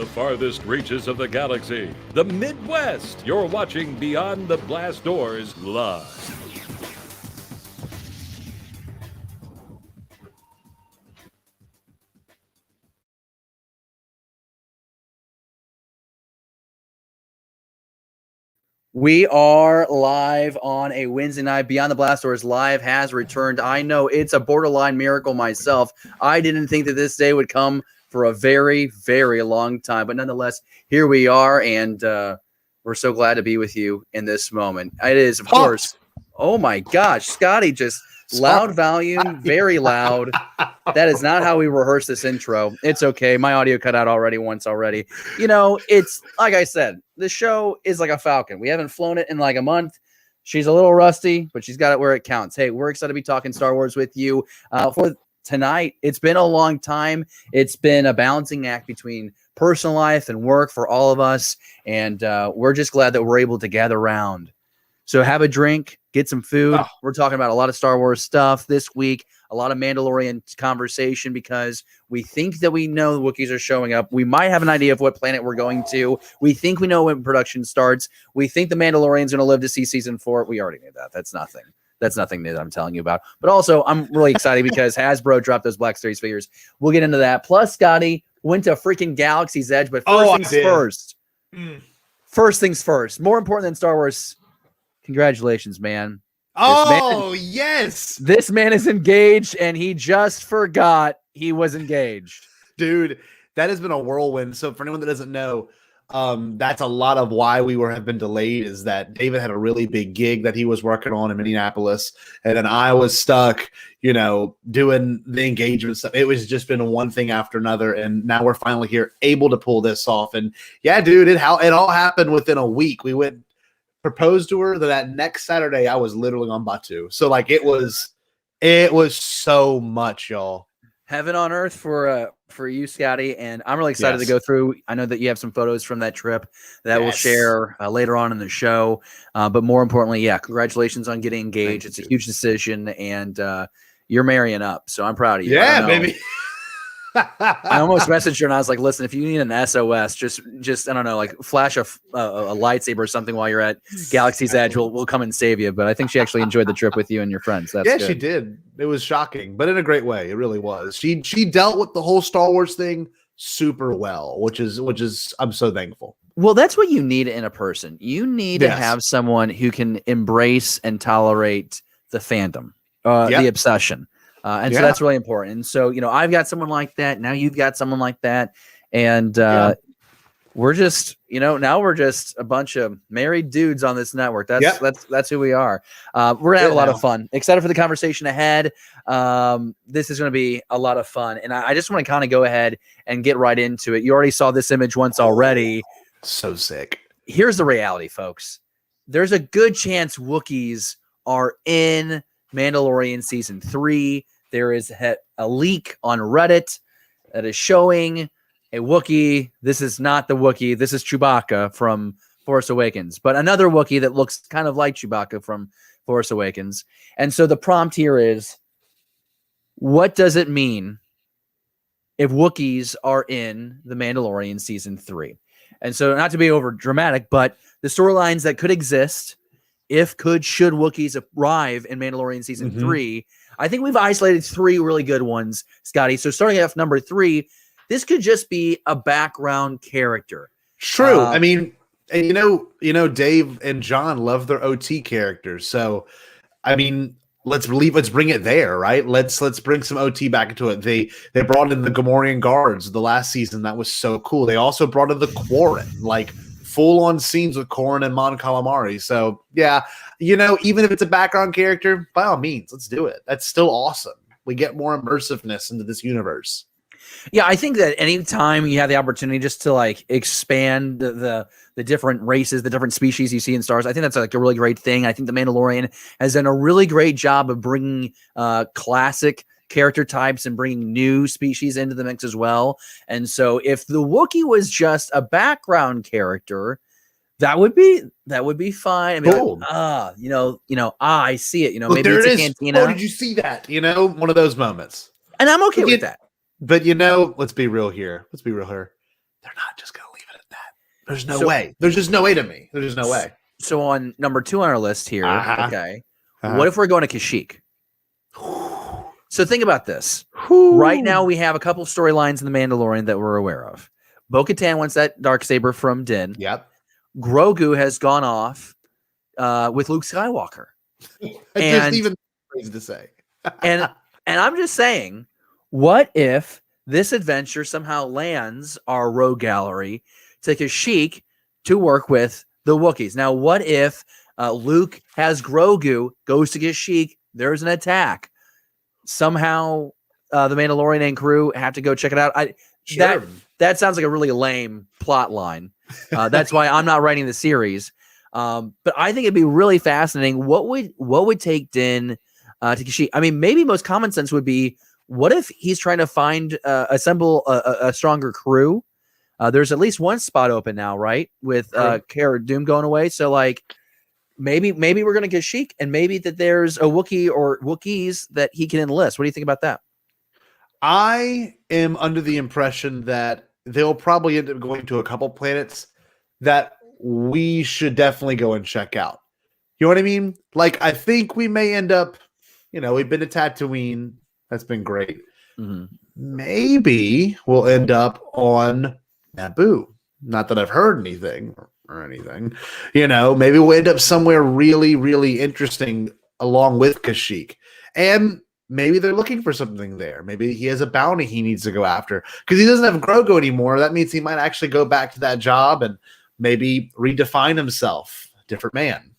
the farthest reaches of the galaxy, the Midwest. You're watching Beyond the Blast Doors live. We are live on a Wednesday night. Beyond the Blast Doors Live has returned. I know it's a borderline miracle myself. I didn't think that this day would come for a very, very long time. But nonetheless, here we are, and we're so glad to be with you in this moment. It is, of course, oh my gosh, Scotty, just loud volume, very loud. That is not how we rehearse this intro. It's okay. My audio cut out once already. You know, it's like I said, the show is like a falcon. We haven't flown it in like a month. She's a little rusty, but she's got it where it counts. Hey, we're excited to be talking Star Wars with you for tonight. It's been a long time. It's been a balancing act between personal life and work for all of us. And we're just glad that we're able to gather around. So have a drink, get some food. Oh. We're talking about a lot of Star Wars stuff this week, a lot of Mandalorian conversation because we think that we know the Wookiees are showing up. We might have an idea of what planet we're going to. We think we know when production starts. We think the Mandalorian's going to live to see season 4. We already knew that. That's nothing. That's nothing new that I'm telling you about. But also, I'm really excited because Hasbro dropped those Black Series figures. We'll get into that. Plus, Scotty went to freaking Galaxy's Edge. But first things first. More important than Star Wars. Congratulations, man. Yes. This man is engaged, and he just forgot he was engaged. Dude, that has been a whirlwind. So for anyone that doesn't know, that's a lot of why we have been delayed is that David had a really big gig that he was working on in Minneapolis, and then I was stuck, doing the engagement stuff. It was just been one thing after another, and now we're finally here, able to pull this off. And yeah, dude, it all happened within a week. We went proposed to her that next Saturday I was literally on Batu. So like it was so much, y'all. Heaven on earth for you, Scotty, and I'm really excited to go through. I know that you have some photos from that trip that we'll share later on in the show. But more importantly, congratulations on getting engaged. It's a huge decision, and you're marrying up. So I'm proud of you. Yeah, baby. I almost messaged her and I was like, listen, if you need an SOS, just I don't know, like flash a lightsaber or something while you're at Galaxy's Edge. We'll come and save you. But I think she actually enjoyed the trip with you and your friends. That's good. She did. It was shocking, but in a great way. It really was. She dealt with the whole Star Wars thing super well, which is I'm so thankful. Well, that's what you need in a person. You need to have someone who can embrace and tolerate the fandom, the obsession. So that's really important. And so, I've got someone like that. Now you've got someone like that. And we're just, now we're just a bunch of married dudes on this network. That's who we are. We're going to have a lot of fun. Excited for the conversation ahead. This is going to be a lot of fun. And I just want to kind of go ahead and get right into it. You already saw this image once already. So sick. Here's the reality, folks. There's a good chance Wookiees are in Mandalorian Season 3. There is a leak on Reddit that is showing a Wookiee. This is not the Wookiee. This is Chewbacca from Force Awakens, but another Wookiee that looks kind of like Chewbacca from Force Awakens. And so the prompt here is, what does it mean if Wookiees are in the Mandalorian Season 3? And so not to be over dramatic, but the storylines that could exist should Wookiees arrive in Mandalorian Season 3, I think we've isolated 3 really good ones, Scotty. So starting off number 3, this could just be a background character. True. I mean, and Dave and John love their OT characters. So, I mean, let's bring it there, right? Let's bring some OT back into it. They brought in the Gamorrean guards the last season. That was so cool. They also brought in the Quarren, like full-on scenes with Quarren and Mon Calamari. So, yeah, even if it's a background character, by all means, let's do it. That's still awesome. We get more immersiveness into this universe. Yeah, I think that anytime you have the opportunity just to like expand the different races, the different species you see in Star Wars, I think that's like a really great thing. I think The Mandalorian has done a really great job of bringing classic character types and bringing new species into the mix as well. And so if the Wookiee was just a background character, that would be fine. I mean, cool. I see it. Maybe it's a cantina. Oh, did you see that? One of those moments. And I'm okay with that. But let's be real here. they're not just going to leave it at that. There's no way. There's just no way to me. There's just no way. So on number 2 on our list here, okay, what if we're going to Kashyyyk? So think about this. Right now, we have a couple storylines in The Mandalorian that we're aware of. Bo-Katan wants that dark saber from Din. Yep. Grogu has gone off with Luke Skywalker. Just even crazy to say. and I'm just saying, what if this adventure somehow lands our rogue gallery to Kashyyyk to work with the Wookiees? Now, what if Luke has Grogu, goes to Kashyyyk, there's an attack. Somehow the Mandalorian and crew have to go check it out. That sounds like a really lame plot line. That's why I'm not writing the series. But I think it'd be really fascinating. What would take Din to Kashyyyk? I mean, maybe most common sense would be, what if he's trying to assemble a stronger crew? There's at least one spot open now, right? With Cara Dune going away. So like maybe we're going to Kashyyyk, and maybe that there's a Wookiee or Wookiees that he can enlist. What do you think about that? I am under the impression that they'll probably end up going to a couple planets that we should definitely go and check out. You know what I mean? Like, I think we may end up, we've been to Tatooine. That's been great. Mm-hmm. Maybe we'll end up on Naboo. Not that I've heard anything or anything. Maybe we'll end up somewhere really, really interesting along with Kashyyyk. And maybe they're looking for something there. Maybe he has a bounty he needs to go after. Because he doesn't have Grogu anymore. That means he might actually go back to that job and maybe redefine himself. Different man.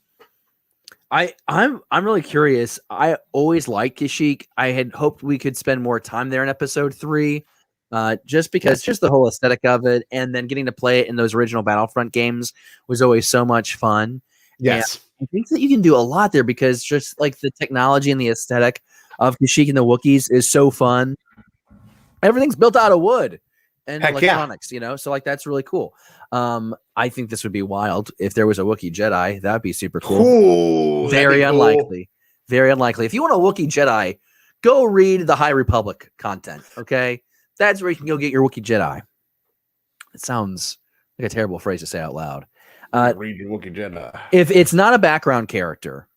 I'm really curious. I always liked Kashyyyk. I had hoped we could spend more time there in episode 3. Just because the whole aesthetic of it, and then getting to play it in those original Battlefront games was always so much fun. Yes. And I think that you can do a lot there, because just like the technology and the aesthetic of Kashyyyk and the Wookiees is so fun. Everything's built out of wood and electronics, so like that's really cool. I think this would be wild if there was a Wookie Jedi. That'd be super cool. Ooh, very unlikely. Cool. Very unlikely. If you want a Wookie Jedi, go read the High Republic content. Okay. That's where you can go get your Wookie Jedi. It sounds like a terrible phrase to say out loud. Read your Wookie Jedi. If it's not a background character,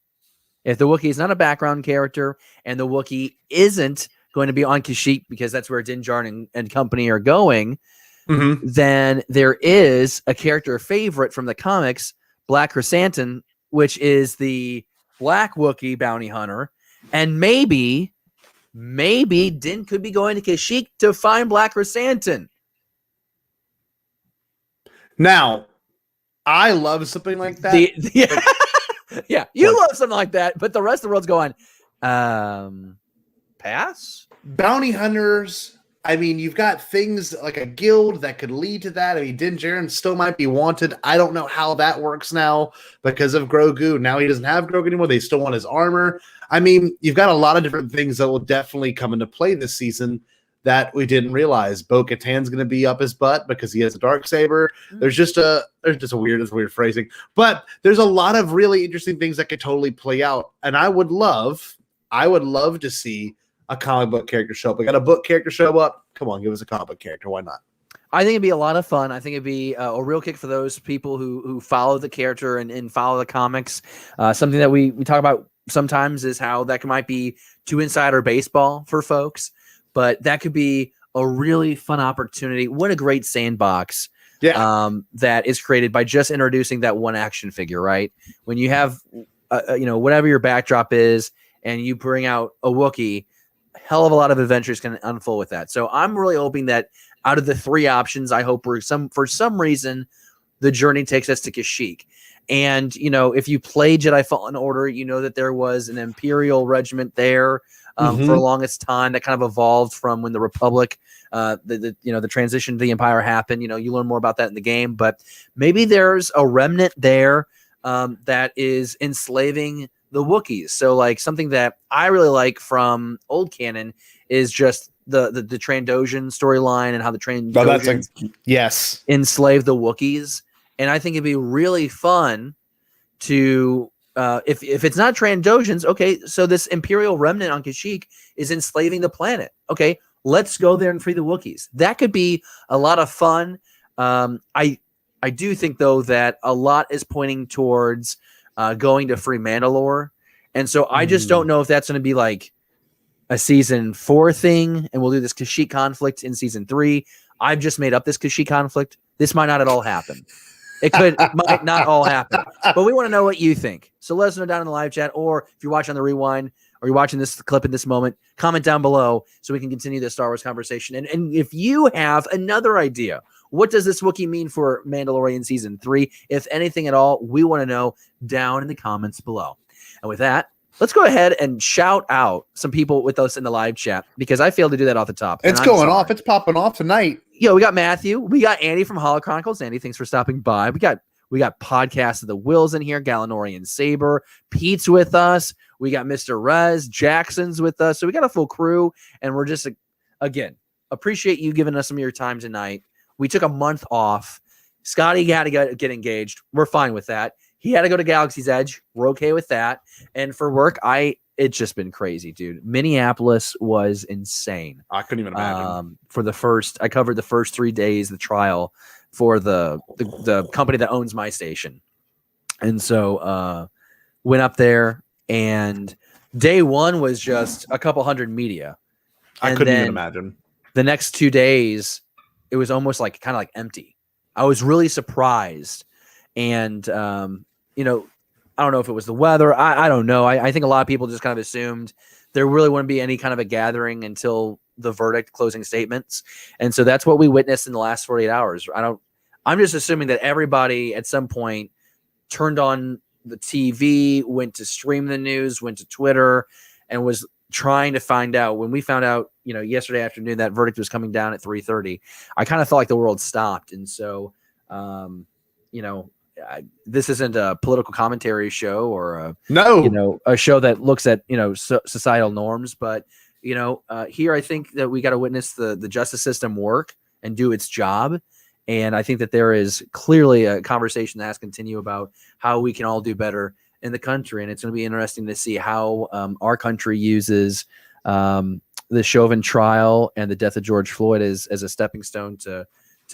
if the Wookiee is not a background character, and the Wookiee isn't going to be on Kashyyyk because that's where Din Djarin and company are going, then there is a character favorite from the comics, Black Chrysanthemum, which is the Black Wookiee bounty hunter, and maybe Din could be going to Kashyyyk to find Black Chrysanthemum. Now, I love something like that. Yeah, you love something like that, but the rest of the world's going, pass? Bounty hunters, I mean, you've got things like a guild that could lead to that. I mean, Din Djarin still might be wanted. I don't know how that works now because of Grogu. Now he doesn't have Grogu anymore. They still want his armor. I mean, you've got a lot of different things that will definitely come into play this season that we didn't realize. Bo-Katan's going to be up his butt because he has a dark saber. There's just a weird phrasing, but there's a lot of really interesting things that could totally play out. And I would love to see a comic book character show up. We got a book character show up. Come on, give us a comic book character. Why not? I think it'd be a lot of fun. I think it'd be a real kick for those people who follow the character and follow the comics. Something that we talk about sometimes is how that might be too insider baseball for folks, but that could be a really fun opportunity. What a great sandbox that is created by just introducing that one action figure, right? When you have, whatever your backdrop is, and you bring out a Wookiee, hell of a lot of adventures can unfold with that. So I'm really hoping that out of the 3 options, I hope for some reason the journey takes us to Kashyyyk. And, if you play Jedi Fallen Order, you know that there was an Imperial regiment there for the longest time that kind of evolved from when the Republic, the transition to the Empire happened. You learn more about that in the game, but maybe there's a remnant there that is enslaving the Wookiees. So like something that I really like from old canon is just the Trandoshan storyline and how the Trandoshan enslave the Wookiees. And I think it'd be really fun to if it's not Trandoshans, okay, so this Imperial remnant on Kashyyyk is enslaving the planet. Okay, let's go there and free the Wookiees. That could be a lot of fun. I do think though that a lot is pointing towards going to free Mandalore, and so I just don't know if that's going to be like a season 4 thing, and we'll do this Kashyyyk conflict in season 3. I've just made up this Kashyyyk conflict. This might not at all happen. It might not all happen, but we want to know what you think. So let us know down in the live chat, or if you're watching on the rewind, or you're watching this clip in this moment, comment down below so we can continue the Star Wars conversation. And if you have another idea, what does this Wookiee mean for Mandalorian season 3? If anything at all, we want to know down in the comments below. And with that, let's go ahead and shout out some people with us in the live chat, because I failed to do that off the top. It's going off. It's popping off tonight. Yo, we got Matthew. We got Andy from Holo Chronicles. Andy, thanks for stopping by. We got Podcast of the Wills in here. Mandalorian Saber. Pete's with us. We got Mr. Rez. Jackson's with us. So we got a full crew, and we're just, again, appreciate you giving us some of your time tonight. We took a month off. Scotty had to get engaged. We're fine with that. He had to go to Galaxy's Edge. We're okay with that. And for work, it's just been crazy, dude. Minneapolis was insane. I couldn't even imagine. I covered the first 3 days, the trial for the company that owns my station. And so went up there, and day 1 was just a couple hundred media. I couldn't even imagine. The next 2 days, it was almost like kind of like empty. I was really surprised. And, I don't know if it was the weather. I don't know. I think a lot of people just kind of assumed there really wouldn't be any kind of a gathering until the verdict, closing statements. And so that's what we witnessed in the last 48 hours. I'm just assuming that everybody at some point turned on the TV, went to stream the news, went to Twitter, and was trying to find out. When we found out, yesterday afternoon that verdict was coming down at 3:30, I kind of felt like the world stopped. And so, this isn't a political commentary show or a show that looks at societal norms, but here I think that we got to witness the justice system work and do its job. And I think that there is clearly a conversation that has to continue about how we can all do better in the country. And it's going to be interesting to see how our country uses the Chauvin trial and the death of George Floyd as a stepping stone to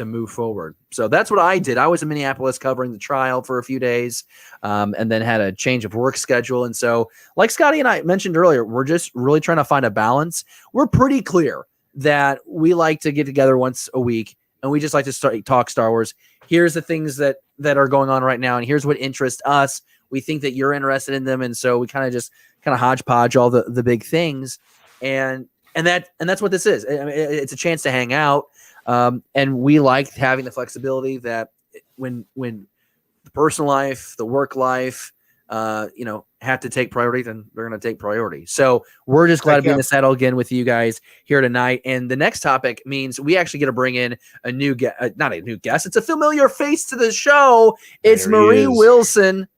move forward. So that's what I did. I was in Minneapolis covering the trial for a few days, and then had a change of work schedule. And so, like Scotty and I mentioned earlier, we're just really trying to find a balance. We're pretty clear that we like to get together once a week, and we just like to talk Star Wars. Here's the things that are going on right now, and here's what interests us. We think that you're interested in them, and so we kind of hodgepodge all the big things, and that's what this is. I mean, it's a chance to hang out. And we like having the flexibility that when the personal life, the work life, have to take priority, then they're going to take priority. So we're just glad to be in the saddle again with you guys here tonight. And the next topic means we actually get to bring in a new guest, not a new guest. It's a familiar face to the show. It's Marie Wilson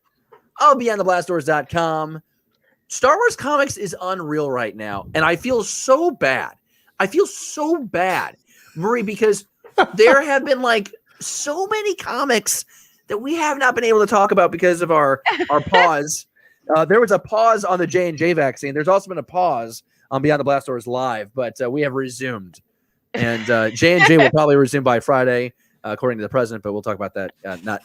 of BeyondTheBlastDoors.com. Star Wars Comics is unreal right now. And I feel so bad. Marie, because there have been so many comics that we have not been able to talk about because of our pause. There was a pause on the J&J vaccine. There's also been a pause on Beyond the Blast Doors Live, but we have resumed. And J&J will probably resume by Friday, according to the president, but we'll talk about that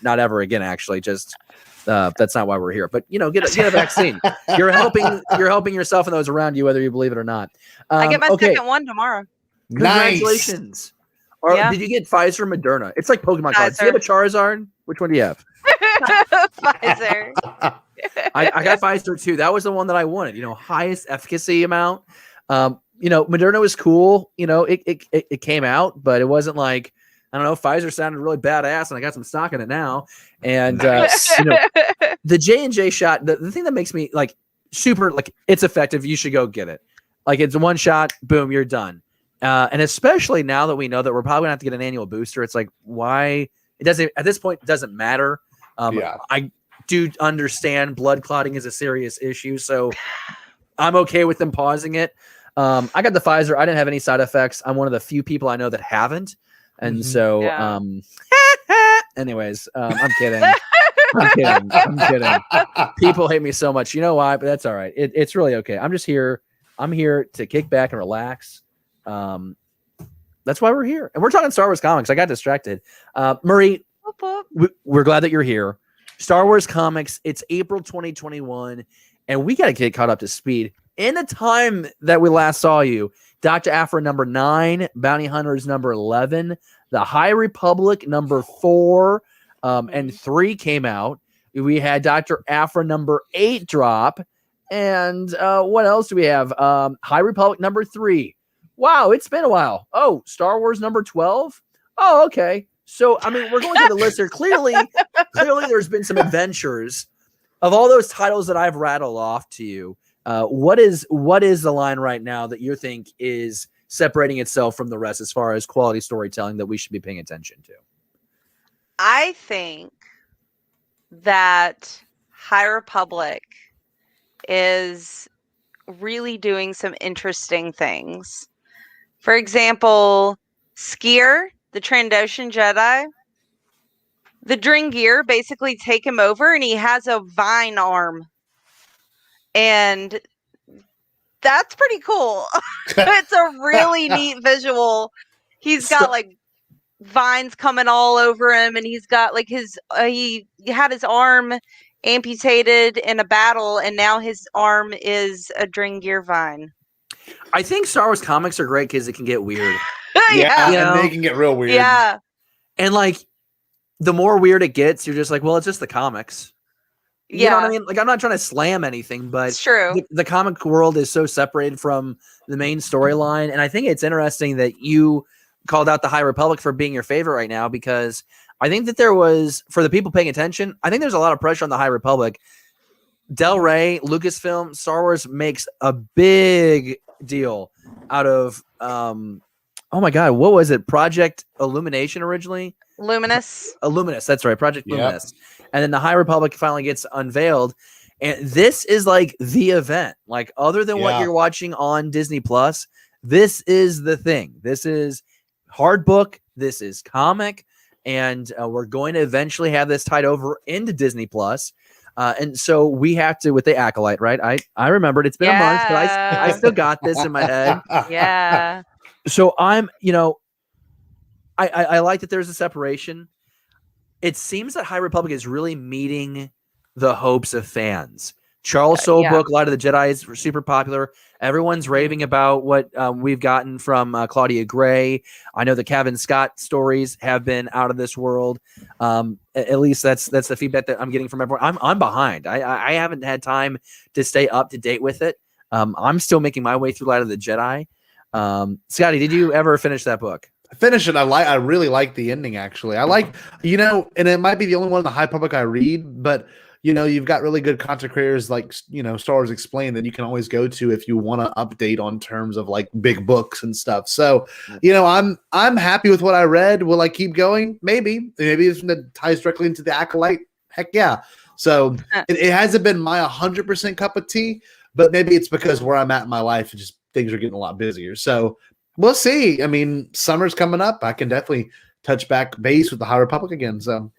not ever again, actually. Just that's not why we're here. But, get a vaccine. You're helping yourself and those around you, whether you believe it or not. I get my second one tomorrow. Congratulations. Nice. Did you get Pfizer or Moderna? It's like Pokemon cards. Do you have a Charizard? Which one do you have? Pfizer. I got Pfizer too. That was the one that I wanted. Highest efficacy amount. Moderna was cool. It came out, but it wasn't like, I don't know. Pfizer sounded really badass, and I got some stock in it now. And the J&J shot. The thing that makes me super it's effective. You should go get it. It's one shot. Boom, you're done. And especially now that we know that we're probably gonna have to get an annual booster, it's why it doesn't at this point. It doesn't matter. I do understand blood clotting is a serious issue, so I'm okay with them pausing it. I got the Pfizer. I didn't have any side effects. I'm one of the few people I know that haven't, and so anyways, I'm kidding. I'm kidding. People hate me so much. You know why? But that's all right. It's really okay. I'm just here. I'm here to kick back and relax. That's why we're here. And we're talking Star Wars comics. I got distracted. Marie, Whoop, whoop. we're glad that you're here. Star Wars comics, it's April 2021, and we got to get caught up to speed. In the time that we last saw you, Dr. Aphra number 9, Bounty Hunters number 11, The High Republic number 4, and 3 came out. We had Dr. Aphra number 8 drop. And what else do we have? High Republic number 3. Wow, it's been a while. Oh, Star Wars number 12. Oh, okay. So, I mean, we're going through the list here. Clearly, there's been some adventures of all those titles that I've rattled off to you. What is the line right now that you think is separating itself from the rest as far as quality storytelling that we should be paying attention to? I think that High Republic is really doing some interesting things. For example, Skier, the Trandoshan Jedi, the Dringir basically take him over and he has a vine arm. And that's pretty cool. It's a really neat visual. He's got like vines coming all over him, and he's got like his he had his arm amputated in a battle, and now his arm is a Dringir vine. I think Star Wars comics are great because it can get weird. Yeah, and they can get real weird. Yeah. And like the more weird it gets, you're just like, well, it's just the comics. You know what I mean? Like, I'm not trying to slam anything, but It's true. the comic world is so separated from the main storyline. And I think it's interesting that you called out the High Republic for being your favorite right now, because I think that there was, for the people paying attention, I think there's a lot of pressure on the High Republic. Del Rey, Lucasfilm, Star Wars makes a big deal out of, oh my God, what was it? Project Illumination originally? Luminous. Illuminous, that's right, Project Luminous. And then the High Republic finally gets unveiled. And this is like the event. Like, other than what you're watching on Disney Plus, this is the thing. This is hard book. This is comic. And we're going to eventually have this tied over into Disney Plus. And so we have to, with the Acolyte, right? I remembered it's been a month, but I still got this in my head. Yeah. So I'm, I like that there's a separation. It seems that High Republic is really meeting the hopes of fans. Charles Soule book, Light of the Jedi, is super popular. Everyone's raving about what we've gotten from Claudia Gray. I know the Kevin Scott stories have been out of this world. At least that's the feedback that I'm getting from everyone. I'm behind. I haven't had time to stay up to date with it. I'm still making my way through Light of the Jedi. Scotty, did you ever finish that book? Finish it. I really like the ending, actually. I like, and it might be the only one in the High Republic I read, but you've got really good content creators like, Star Wars Explained that you can always go to if you want to update on terms of like big books and stuff. So, I'm happy with what I read. Will I keep going? Maybe it's that ties directly into the Acolyte. Heck yeah. So it hasn't been my 100% cup of tea, but maybe it's because where I'm at in my life, just things are getting a lot busier. So we'll see. I mean, summer's coming up. I can definitely touch back base with the High Republic again. So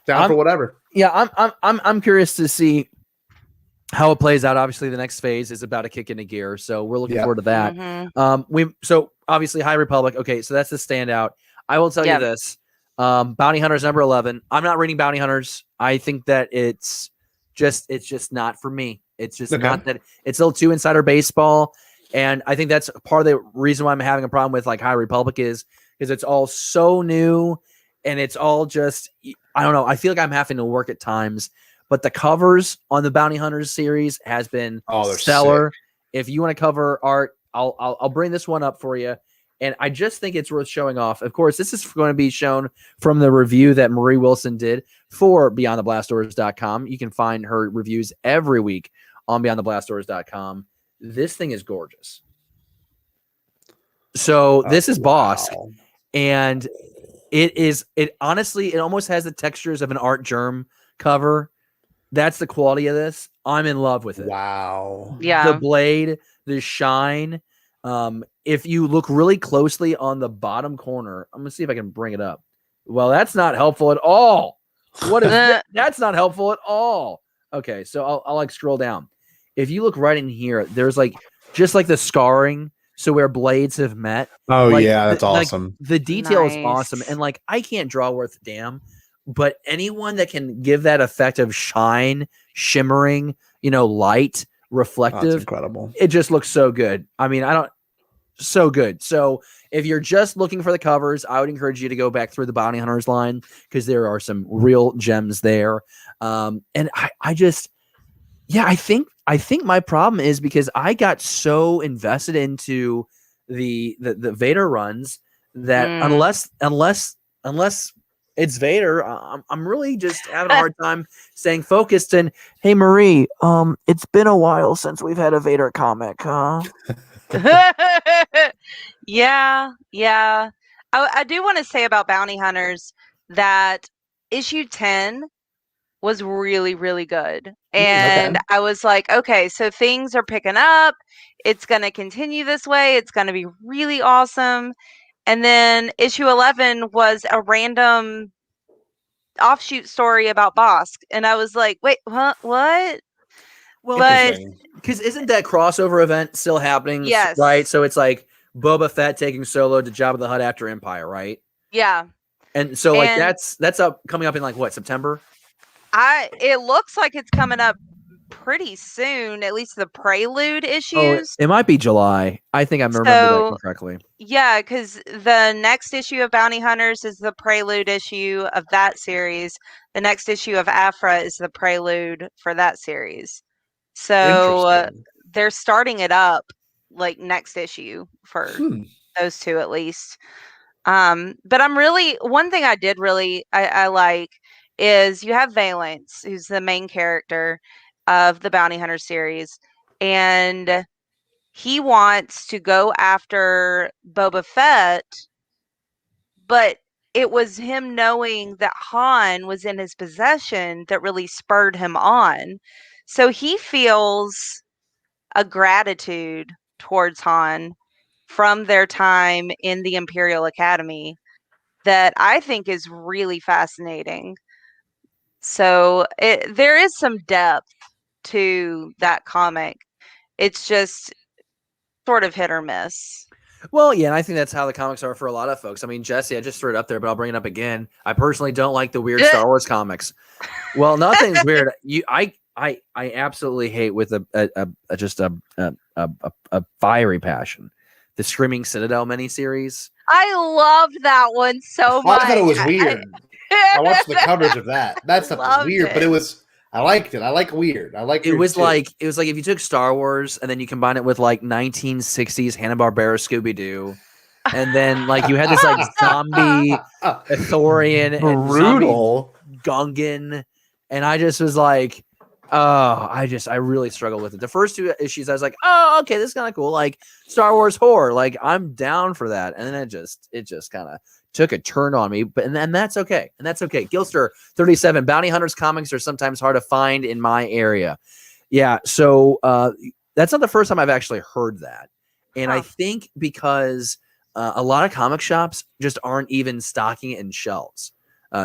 down for whatever. Yeah, I'm curious to see how it plays out. Obviously, the next phase is about to kick into gear, so we're looking forward to that. Mm-hmm. So obviously High Republic. Okay, so that's the standout. I will tell you this: Bounty Hunters number 11. I'm not reading Bounty Hunters. I think that it's just not for me. It's just not that. It's a little too insider baseball, and I think that's part of the reason why I'm having a problem with like High Republic is because it's all so new. And it's all just, I don't know. I feel like I'm having to work at times, but the covers on the Bounty Hunters series has been stellar. Sick. If you want to cover art, I'll bring this one up for you. And I just think it's worth showing off. Of course, this is going to be shown from the review that Marie Wilson did for BeyondTheBlastDoors.com. You can find her reviews every week on BeyondTheBlastDoors.com. This thing is gorgeous. So this is Bosk, and it honestly, it almost has the textures of an Art Germ cover. That's the quality of this. I'm in love with it. Wow. Yeah. The blade, the shine. If you look really closely on the bottom corner, I'm gonna see if I can bring it up. Well, that's not helpful at all. What is that? That's not helpful at all. Okay, so I'll like scroll down. If you look right in here, there's like just like the scarring. so where blades have met. Oh Like, yeah, that's like, awesome. the detail is Nice. awesome, and like I can't draw worth a damn, but anyone that can give that effect of shine, shimmering, light, Oh, that's reflective, incredible. it just looks so good. I mean, so good. So if you're just looking for the covers, I would encourage you to go back through the Bounty Hunters line because there are some real gems there. And I think my problem is because I got so invested into the Vader runs that unless it's Vader, I'm really just having a hard time staying focused. And hey, Marie, it's been a while since we've had a Vader comic, huh? Yeah. I do want to say about Bounty Hunters that issue 10 was really, really good. And Okay. I was like, okay, so things are picking up. It's going to continue this way. It's going to be really awesome. And then issue 11 was a random offshoot story about Bosk. And I was like, wait, what? Well, But Interesting. because isn't that crossover event still happening? Yes. Right. So it's like Boba Fett taking Solo to Jabba the Hutt after Empire, right? yeah, And so like And- that's coming up in like what, September? it looks like it's coming up pretty soon, at least the prelude Oh, issues. it might be July. I think I remember So- that correctly. Yeah, because the next issue of Bounty Hunters is the prelude issue of that series. The next issue of Afra is the prelude for that series. So Interesting. they're starting it up like next issue for Hmm. those two at least. But one thing I did really I like is you have Valence, who's the main character of the Bounty Hunter series, and he wants to go after Boba Fett, but it was him knowing that Han was in his possession that really spurred him on. So he feels a gratitude towards Han from their time in the Imperial Academy that I think is really fascinating. So there is some depth to that comic. It's just sort of hit or miss. Well, yeah, and I think that's how the comics are for a lot of folks. I mean, Jesse, I just threw it up there, but I'll bring it up again. I personally don't like the weird Star Wars comics. Well, nothing's weird. I absolutely hate with a fiery passion the Screaming Citadel miniseries. I loved that one so much. I thought it was weird. I watched the coverage of that. That stuff was Loved weird, but it. it was. I liked it. I like weird. I like. It weird was too. like if you took Star Wars and then you combine it with like 1960s Hanna-Barbera Scooby-Doo, and then like you had this like zombie Ithorian and zombie brutal. Gungan, and I just was like, oh, I really struggled with it. The first two issues, I was like, oh, okay, this is kind of cool, like Star Wars horror, like I'm down for that. And then it just kind of took a turn on me, but and that's okay, Gilster 37 Bounty Hunters comics are sometimes hard to find in my area. Yeah, so that's not the first time I've actually heard that, and I think because a lot of comic shops just aren't even stocking it in shelves.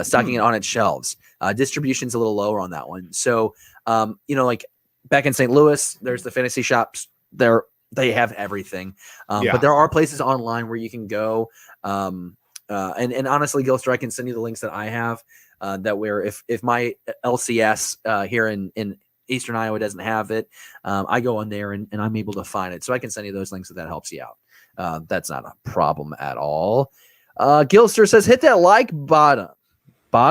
Stocking it on its shelves. Distribution's a little lower on that one. So, like back in St. Louis, there's the fantasy shops. They have everything. But there are places online where you can go. And honestly, Gilster, I can send you the links that I have. That where if my LCS here in Eastern Iowa doesn't have it, I go on there and I'm able to find it. So I can send you those links if that helps you out. That's not a problem at all. Gilster says, hit that like button. I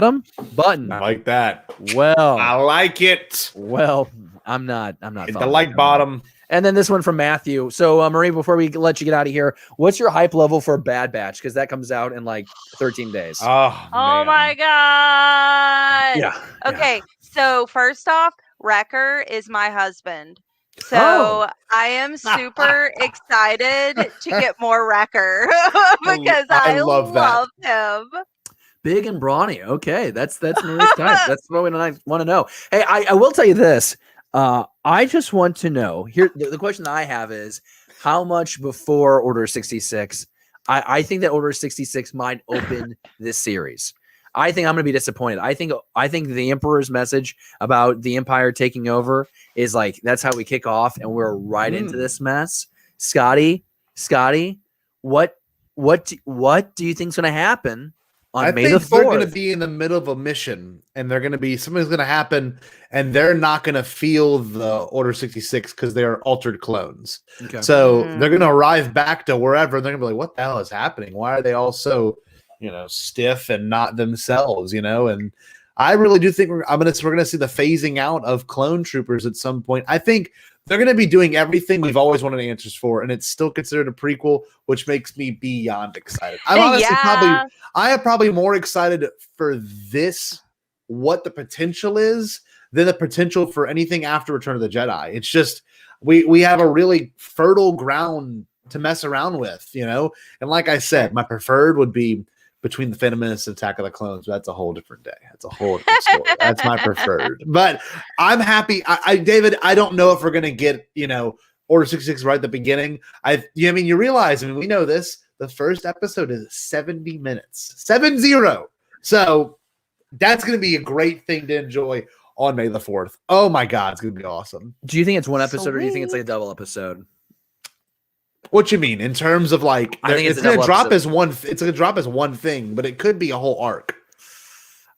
like that. Well, I like it. well, I'm not. Hit the like bottom. And then this one from Matthew. So, Marie, before we let you get out of here, what's your hype level for Bad Batch? Because that comes out in like 13 days. Oh my god. Yeah. Okay, so first off, Wrecker is my husband. So I am super excited to get more Wrecker because I love him. Big and brawny. Okay, that's Marie's type. That's what we want to know. Hey, I will tell you this. I just want to know here. The question that I have is how much before Order 66. I think that Order 66 might open this series. I think I'm going to be disappointed. I think the Emperor's message about the Empire taking over is like that's how we kick off, and we're right into this mess. Scotty, Scotty, what do you think's going to happen on I May the think they're going to 4th? be in the middle of a mission, and they're going to be something's going to happen, and they're not going to feel the Order 66 because they are altered clones. Okay. So they're going to arrive back to wherever, and they're going to be like, "What the hell is happening? Why are they all so, stiff and not themselves?" And I really do think we're going to see the phasing out of clone troopers at some point. I think they're going to be doing everything we've always wanted answers for, and it's still considered a prequel, which makes me beyond excited. I'm honestly I am probably more excited for this, what the potential is, than the potential for anything after Return of the Jedi. It's just we have a really fertile ground to mess around with, And like I said, my preferred would be between the Phantom Menace and Attack of the Clones. That's a whole different day. That's a whole different story. That's my preferred. But I'm happy. David, I don't know if we're gonna get, Order 66 right at the beginning. You realize, we know this. The first episode is 70 minutes. 7-0. So that's gonna be a great thing to enjoy on May the 4th. Oh my God, it's gonna be awesome. Do you think it's one episode or do you think it's like a double episode? What you mean in terms of like? I think it's going to drop as one. It's going to drop as one thing, but it could be a whole arc.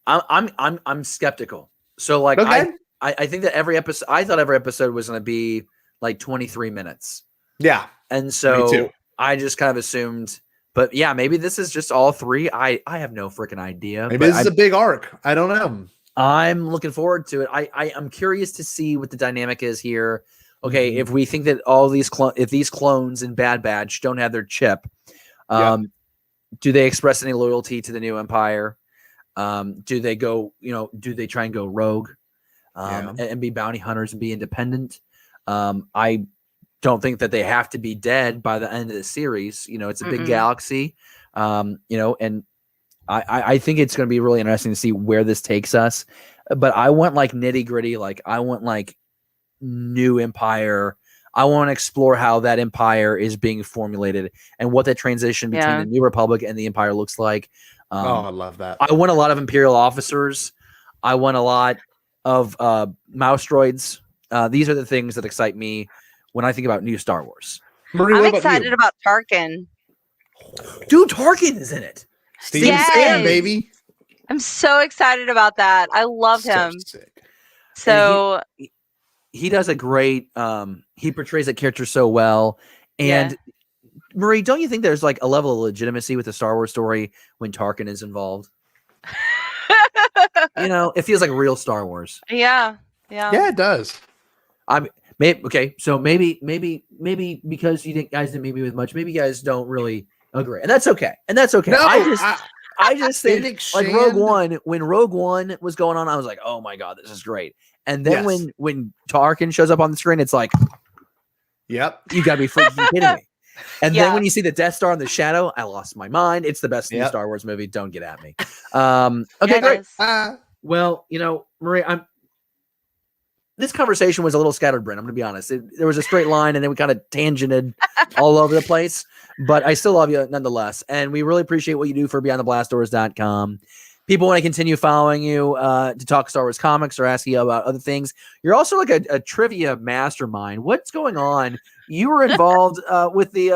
I'm skeptical. So like, okay. I think that every episode. I thought every episode was going to be like 23 minutes. Yeah, and so me too. I just kind of assumed. But yeah, maybe this is just all three. I have no freaking idea. Maybe this is a big arc. I don't know. I'm looking forward to it. I'm curious to see what the dynamic is here. Okay, if we think that all these if these clones in Bad Batch don't have their chip, do they express any loyalty to the new Empire? Do they go, do they try and go rogue and be bounty hunters and be independent? I don't think that they have to be dead by the end of the series. It's a big galaxy, and I think it's going to be really interesting to see where this takes us. But I want like nitty gritty, like I want like new Empire. I want to explore how that Empire is being formulated and what that transition between the New Republic and the Empire looks like. I love that. I want a lot of Imperial officers. I want a lot of mouse droids. These are the things that excite me when I think about new Star Wars. Marie, I'm excited about Tarkin. Dude, Tarkin is in it. Steven Sand, baby. I'm so excited about that. I love him. Sick. So he does a great he portrays that character so well. And Marie, don't you think there's like a level of legitimacy with the Star Wars story when Tarkin is involved? It feels like real Star Wars. Yeah, it does. So maybe because you guys didn't meet me with much, maybe you guys don't really agree, and that's okay. No, I just think like Rogue One, when Rogue One was going on, I was like, oh my God, this is great. And then when Tarkin shows up on the screen, it's like, yep, you gotta be freaking kidding me. And then when you see the Death Star in the shadow, I lost my mind. It's the best new Star Wars movie. Don't get at me. Okay, great. Well, Marie, this conversation was a little scatterbrained. I'm going to be honest. There was a straight line, and then we kind of tangented all over the place. But I still love you nonetheless. And we really appreciate what you do for BeyondTheBlastDoors.com. People want to continue following you to talk Star Wars comics or ask you about other things. You're also like a trivia mastermind. What's going on? You were involved with the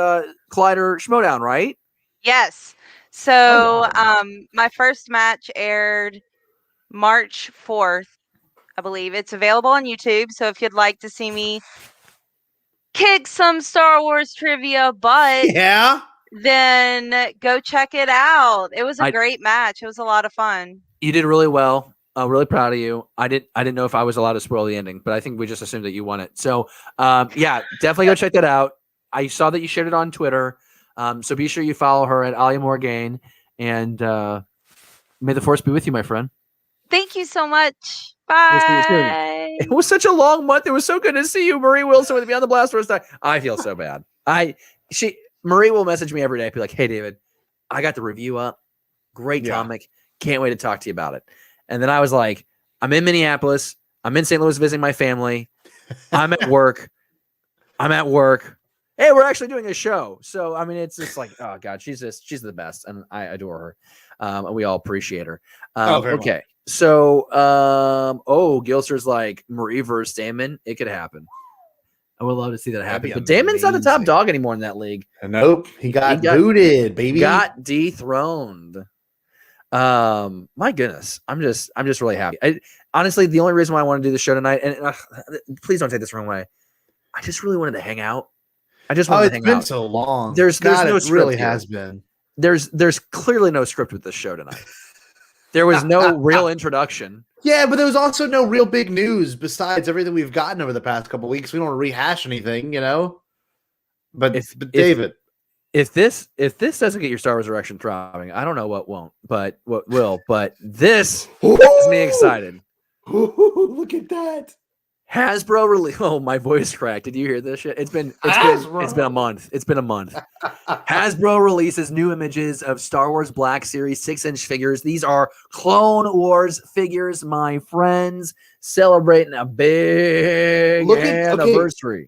Collider Schmodown, right? Yes. So my first match aired March 4th, I believe. It's available on YouTube. So if you'd like to see me kick some Star Wars trivia butt, then go check it out. It was a great match. It was a lot of fun. You did really well. Really proud of you. I didn't know if I was allowed to spoil the ending, but I think we just assumed that you won it. So definitely go check that out. I saw that you shared it on Twitter. So be sure you follow her at Alia Morgaine, and may the force be with you, my friend. Thank you so much. Bye. It was such a long month. It was so good to see you, Marie Wilson, with Beyond the Blast Doors. I feel so bad. Marie will message me every day. Be like, "Hey, David, I got the review up. Great comic. Can't wait to talk to you about it." And then I was like, "I'm in Minneapolis. I'm in St. Louis visiting my family. I'm at work. Hey, we're actually doing a show." So I mean, it's just like, oh God, she's the best, and I adore her. And we all appreciate her. Okay. Much. So, Gilster's like Marie versus Damon. It could happen. I would love to see that That'd happen. be But Damon's not the top amazing. dog anymore in that league. Nope, he got got- booted, baby. Got dethroned. My goodness, I'm just really happy. Honestly, the only reason why I want to do the show tonight, and please don't take this the wrong way, I just really wanted to hang out. I just wanted to hang out. It's been so long. There's no it script really here. has been. There's clearly no script with this show tonight. There was no real introduction. Yeah, but there was also no real big news besides everything we've gotten over the past couple weeks. We don't want to rehash anything, you know. But David, if this doesn't get your Star Wars erection throbbing, I don't know what won't, but what will. But this gets me excited. Look at that. Hasbro release. Oh, my voice cracked. Did you hear this shit? It's been a month. It's been a month. Hasbro releases new images of Star Wars Black Series 6-inch figures. These are Clone Wars figures, my friends, celebrating a big anniversary.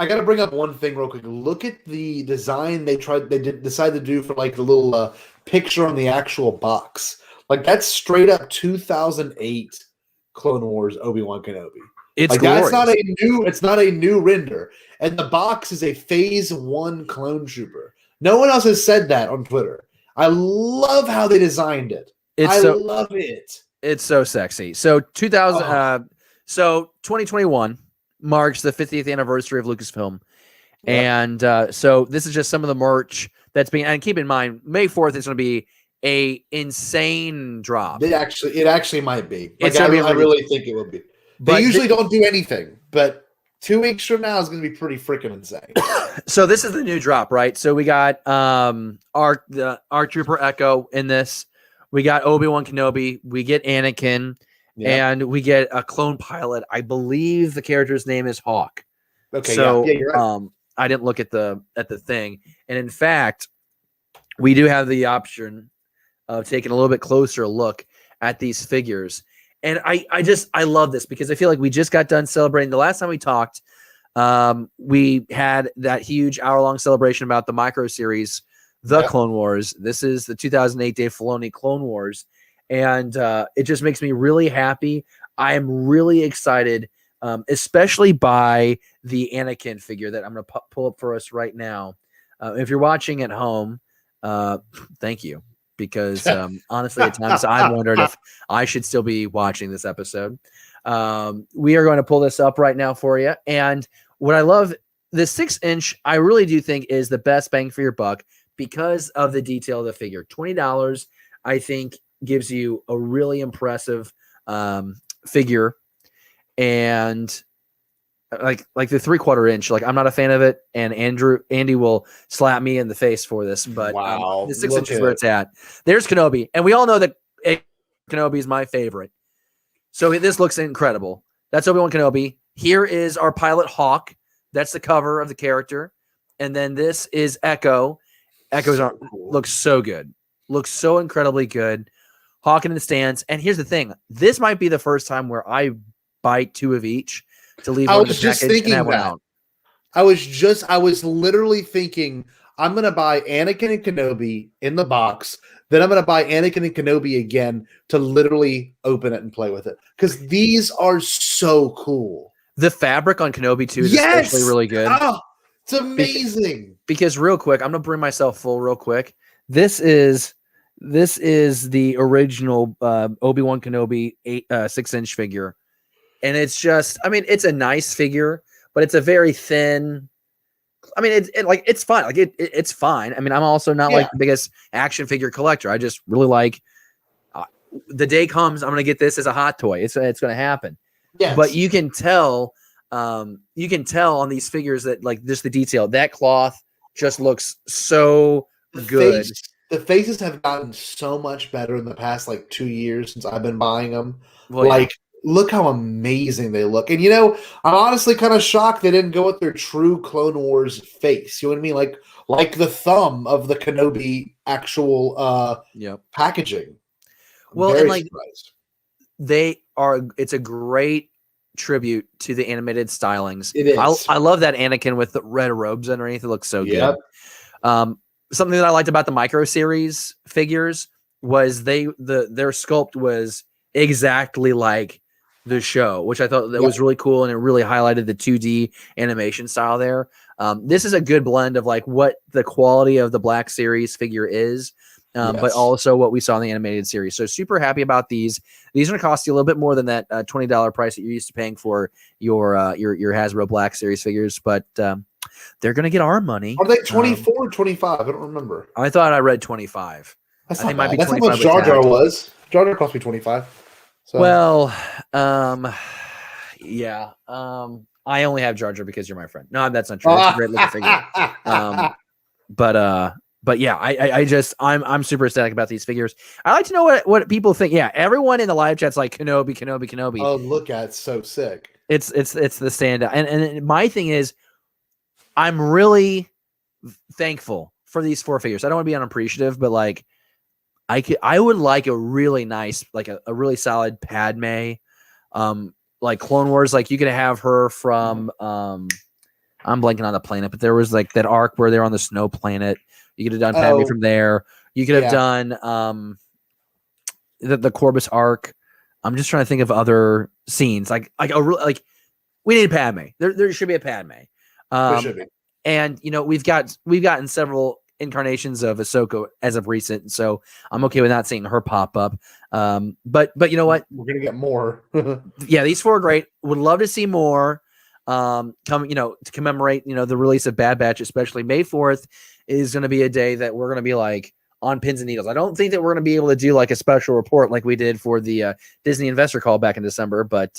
I got to bring up one thing real quick. Look at the design they decided to do for like the little picture on the actual box. Like that's straight up 2008 Clone Wars Obi-Wan Kenobi. It's like glorious. It's not a new render. And the box is a Phase 1 clone trooper. No one else has said that on Twitter. I love how they designed it. I love it. It's so sexy. So 2021 marks the 50th anniversary of Lucasfilm. Yep. And so this is just some of the merch that's being, and keep in mind, May 4th is going to be a insane drop. It actually might be. Like, I really think it will be. They usually don't do anything, but 2 weeks from now is going to be pretty freaking insane. So this is the new drop, right? So we got the ARC Trooper Echo in this. We got Obi-Wan Kenobi. We get Anakin, and we get a clone pilot. I believe the character's name is Hawk. Okay, so yeah, you're right. I didn't look at the thing, and in fact, we do have the option of taking a little bit closer look at these figures. And I love this because I feel like we just got done celebrating. The last time we talked, we had that huge hour-long celebration about the micro series, The Clone Wars. This is the 2008 Dave Filoni Clone Wars. And it just makes me really happy. I am really excited, especially by the Anakin figure that I'm going to pull up for us right now. If you're watching at home, thank you. Because honestly, at times I wondered if I should still be watching this episode. We are going to pull this up right now for you. And what I love, the 6-inch, I really do think is the best bang for your buck because of the detail of the figure. $20, I think, gives you a really impressive figure. And like the 3/4 inch, like I'm not a fan of it, and Andy will slap me in the face for this, but wow, the 6 inches where it's at. There's Kenobi, and we all know that Kenobi is my favorite. So this looks incredible. That's Obi-Wan Kenobi. Here is our pilot Hawk. That's the cover of the character, and then this is Echo. Looks so good. Looks so incredibly good. Hawk in the stands, and here's the thing: this might be the first time where I buy 2 of each. To leave I one was in the just package thinking and that. out. I was literally thinking I'm going to buy Anakin and Kenobi in the box. Then I'm going to buy Anakin and Kenobi again to literally open it and play with it. Because these are so cool. The fabric on Kenobi too is especially really good. Oh, it's amazing. Because real quick, I'm going to bring myself full real quick. This is the original Obi-Wan Kenobi 6-inch figure. And it's just, I mean, it's a nice figure, but it's a very thin. I mean, it's fine. Like it's fine. I mean, I'm also not like the biggest action figure collector. I just really like. The day comes, I'm gonna get this as a hot toy. It's gonna happen. Yes. But you can tell on these figures that like just the detail. That cloth just looks so good. The faces have gotten so much better in the past like 2 years since I've been buying them. Well, look how amazing they look. And, I'm honestly kind of shocked they didn't go with their true Clone Wars face. You know what I mean? Like the thumb of the Kenobi actual packaging. Well, and surprised. It's a great tribute to the animated stylings. It is. I love that Anakin with the red robes underneath. It looks so good. Something that I liked about the micro series figures was their sculpt was exactly like the show, which I thought that was really cool, and it really highlighted the 2D animation style there. This is a good blend of like what the quality of the Black Series figure is, but also what we saw in the animated series. So super happy about these. These are going to cost you a little bit more than that $20 price that you're used to paying for your Hasbro Black Series figures, but they're going to get our money. Are they 24 or 25? I don't remember. I thought I read 25. That's I not think it might bad. be That's how 25 much with Jar Jar tax. was. Jar Jar cost me 25. So. Well, yeah. I only have Jar Jar because you're my friend. No, that's not true. That's a great looking figure. But yeah, I'm super ecstatic about these figures. I like to know what people think. Yeah, everyone in the live chat's like Kenobi. Oh, look at it's so sick. It's the standout. And my thing is, I'm really thankful for these 4 figures. I don't want to be unappreciative, but like I would like a really nice, like a really solid Padme, like Clone Wars. Like you could have her from I'm blanking on the planet, but there was like that arc where they're on the snow planet. You could have done Padme from there. You could have done the Corbus arc. I'm just trying to think of other scenes. Like we need Padme. There should be a Padme. There should be. And you know we've gotten several incarnations of Ahsoka as of recent, so I'm okay with not seeing her pop up. But you know what? We're gonna get more. Yeah, these 4 are great. Would love to see more. Come, to commemorate, the release of Bad Batch, especially May 4th is going to be a day that we're going to be like on pins and needles. I don't think that we're going to be able to do like a special report like we did for the Disney investor call back in December. But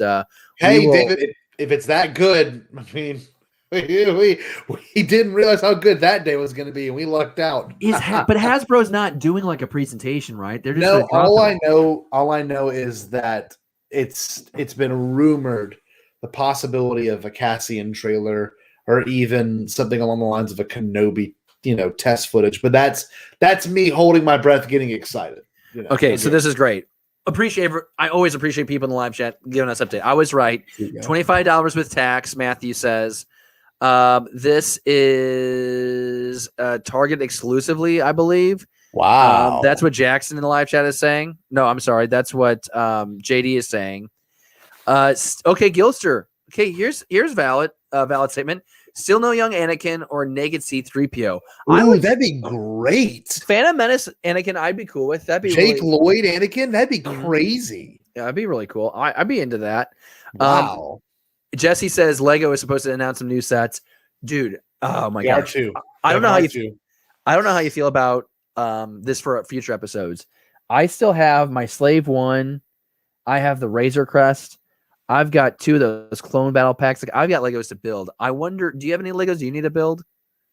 hey, David, if it's that good, I mean, we didn't realize how good that day was going to be, and we lucked out. But Hasbro's not doing like a presentation, right? They're just no. All I know is that it's been rumored the possibility of a Cassian trailer or even something along the lines of a Kenobi, test footage. But that's me holding my breath, getting excited. Okay, so this is great. I always appreciate people in the live chat giving us update. I was right. $25 with tax. Matthew says this is Target exclusively, I believe. Wow, that's what Jackson in the live chat is saying. No, I'm sorry. That's what JD is saying. Okay, Gilster. Okay, here's valid statement. Still no young Anakin or naked C-3PO. That'd be great. Phantom Menace Anakin, I'd be cool with. That'd be Jake Lloyd Anakin. That'd be crazy. Yeah, that'd be really cool. I'd be into that. Wow. Jesse says Lego is supposed to announce some new sets. Dude, oh my gosh. I don't know how you feel about this for future episodes. I still have my Slave 1. I have the Razor Crest. I've got 2 of those clone battle packs. Like I've got Legos to build. I wonder, do you have any Legos? Do you need to build?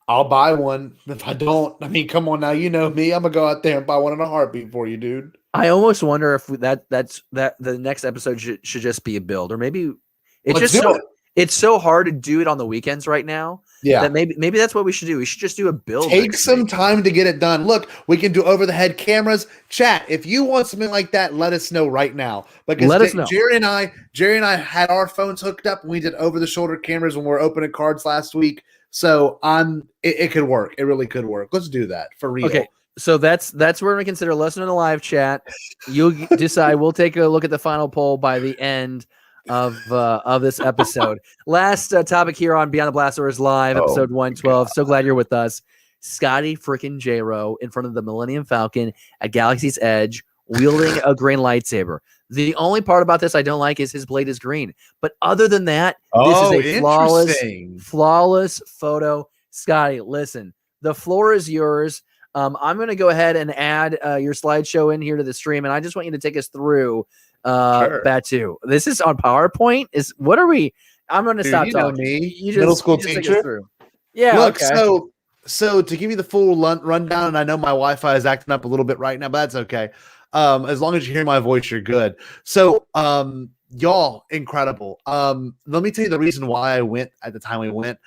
I'll buy one. If I don't, I mean, come on now, you know me. I'm gonna go out there and buy one in a heartbeat for you, dude. I almost wonder if that's the next episode should just be a build, or maybe it's so hard to do it on the weekends right now. Yeah, that maybe that's what we should do. We should just do a build. Take some time to get it done. Look, we can do over the head cameras. Chat, if you want something like that, let us know right now. Because let us know. Jerry and I had our phones hooked up and we did over the shoulder cameras when we were opening cards last week. So it could work. It really could work. Let's do that for real. Okay. So that's where we're gonna consider. Listen to the live chat. You'll decide. We'll take a look at the final poll by the end of this episode. Last topic here on Beyond the Blast Doors Live, episode 112. So glad you're with us. Scotty freaking J-Ro in front of the Millennium Falcon at Galaxy's Edge, wielding a green lightsaber. The only part about this I don't like is his blade is green. But other than that, this is a flawless photo. Scotty, listen, the floor is yours. I'm going to go ahead and add your slideshow in here to the stream, and I just want you to take us through Batu. This is on PowerPoint. What are we? I'm going to stop talking. You middle school teacher. Yeah. Look, so to give you the full rundown, and I know my Wi-Fi is acting up a little bit right now, but that's okay. As long as you hear my voice, you're good. So, y'all, incredible. Let me tell you the reason why I went at the time we went.